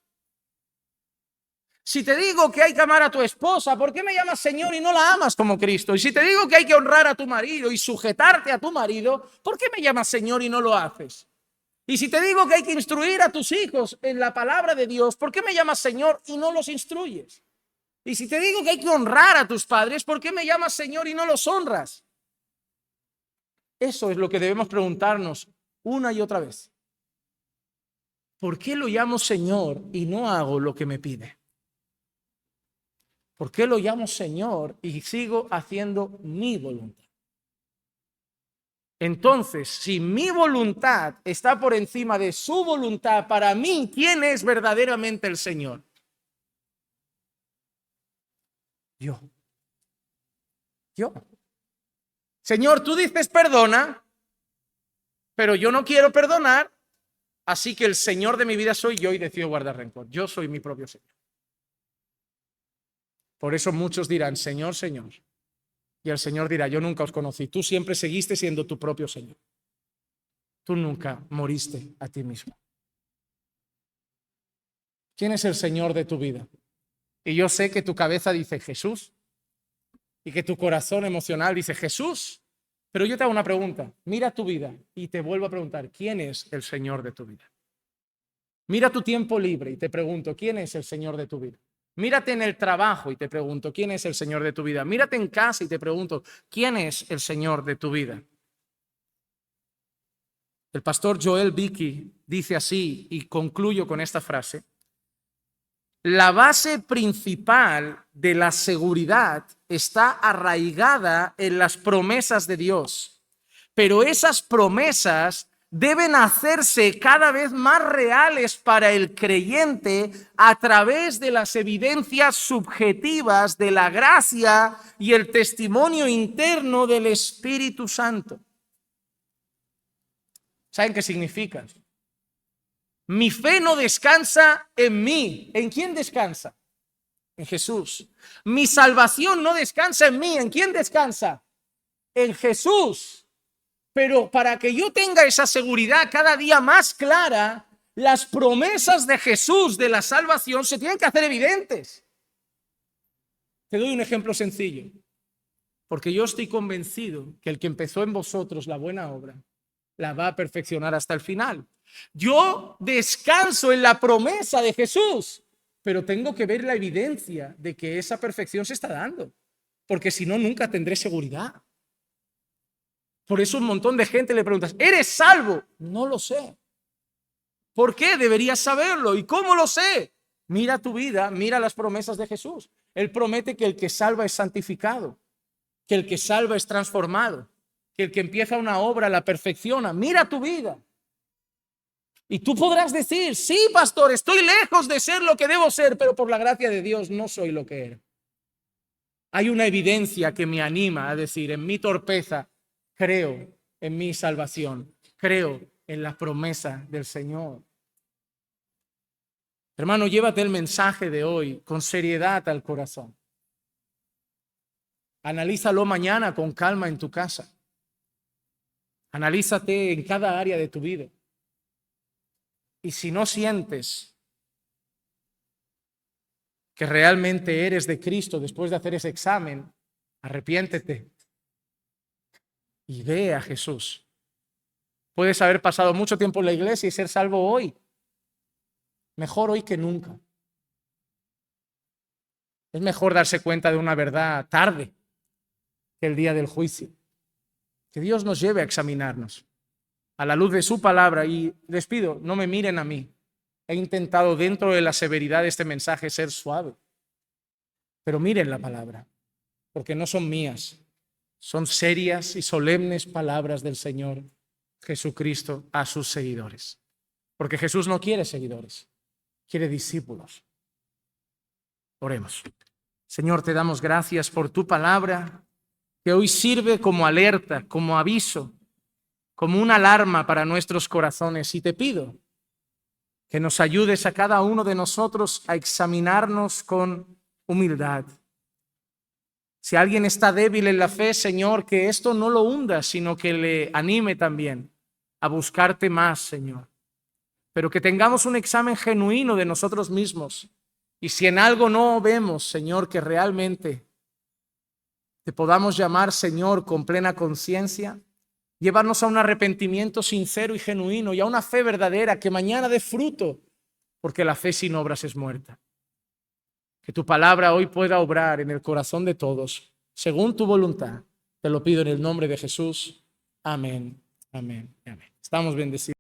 Si te digo que hay que amar a tu esposa, ¿por qué me llamas Señor y no la amas como Cristo? Y si te digo que hay que honrar a tu marido y sujetarte a tu marido, ¿por qué me llamas Señor y no lo haces? Y si te digo que hay que instruir a tus hijos en la palabra de Dios, ¿por qué me llamas Señor y no los instruyes? Y si te digo que hay que honrar a tus padres, ¿por qué me llamas Señor y no los honras? Eso es lo que debemos preguntarnos una y otra vez. ¿Por qué lo llamo Señor y no hago lo que me pide? ¿Por qué lo llamo Señor y sigo haciendo mi voluntad? Entonces, si mi voluntad está por encima de su voluntad, para mí, ¿quién es verdaderamente el Señor? Yo. Señor, tú dices perdona, pero yo no quiero perdonar, así que el Señor de mi vida soy yo y decido guardar rencor. Yo soy mi propio Señor. Por eso muchos dirán, Señor, Señor. Y el Señor dirá, yo nunca os conocí. Tú siempre seguiste siendo tu propio Señor. Tú nunca moriste a ti mismo. ¿Quién es el Señor de tu vida? Y yo sé que tu cabeza dice Jesús y que tu corazón emocional dice Jesús. Pero yo te hago una pregunta. Mira tu vida y te vuelvo a preguntar, ¿quién es el Señor de tu vida? Mira tu tiempo libre y te pregunto, ¿quién es el Señor de tu vida? Mírate en el trabajo y te pregunto, ¿quién es el Señor de tu vida? Mírate en casa y te pregunto, ¿quién es el Señor de tu vida? El pastor Joel Beeke dice así, y concluyo con esta frase: la base principal de la seguridad está arraigada en las promesas de Dios, pero esas promesas deben hacerse cada vez más reales para el creyente a través de las evidencias subjetivas de la gracia y el testimonio interno del Espíritu Santo. ¿Saben qué significa? Mi fe no descansa en mí. ¿En quién descansa? En Jesús. Mi salvación no descansa en mí. ¿En quién descansa? En Jesús. Pero para que yo tenga esa seguridad cada día más clara, las promesas de Jesús de la salvación se tienen que hacer evidentes. Te doy un ejemplo sencillo. Porque yo estoy convencido que el que empezó en vosotros la buena obra la va a perfeccionar hasta el final. Yo descanso en la promesa de Jesús, pero tengo que ver la evidencia de que esa perfección se está dando, porque si no, nunca tendré seguridad. Por eso un montón de gente le pregunta, ¿eres salvo? No lo sé. ¿Por qué? Deberías saberlo. ¿Y cómo lo sé? Mira tu vida, mira las promesas de Jesús. Él promete que el que salva es santificado, que el que salva es transformado, que el que empieza una obra la perfecciona. Mira tu vida. Y tú podrás decir, sí, pastor, estoy lejos de ser lo que debo ser, pero por la gracia de Dios no soy lo que era. Hay una evidencia que me anima a decir, en mi torpeza, creo en mi salvación, creo en la promesa del Señor. Hermano, llévate el mensaje de hoy con seriedad al corazón. Analízalo mañana con calma en tu casa. Analízate en cada área de tu vida. Y si no sientes que realmente eres de Cristo después de hacer ese examen, arrepiéntete y ve a Jesús. Puedes haber pasado mucho tiempo en la iglesia y ser salvo hoy. Mejor hoy que nunca. Es mejor darse cuenta de una verdad tarde que el día del juicio. Que Dios nos lleve a examinarnos a la luz de su palabra. Y les pido, no me miren a mí. He intentado dentro de la severidad de este mensaje ser suave. Pero miren la palabra, porque no son mías. Son serias y solemnes palabras del Señor Jesucristo a sus seguidores. Porque Jesús no quiere seguidores, quiere discípulos. Oremos. Señor, te damos gracias por tu palabra, que hoy sirve como alerta, como aviso, como una alarma para nuestros corazones. Y te pido que nos ayudes a cada uno de nosotros a examinarnos con humildad. Si alguien está débil en la fe, Señor, que esto no lo hunda, sino que le anime también a buscarte más, Señor. Pero que tengamos un examen genuino de nosotros mismos. Y si en algo no vemos, Señor, que realmente te podamos llamar, Señor, con plena conciencia, llevarnos a un arrepentimiento sincero y genuino y a una fe verdadera que mañana dé fruto, porque la fe sin obras es muerta. Que tu palabra hoy pueda obrar en el corazón de todos, según tu voluntad. Te lo pido en el nombre de Jesús. Amén, amén, amén. Estamos bendecidos.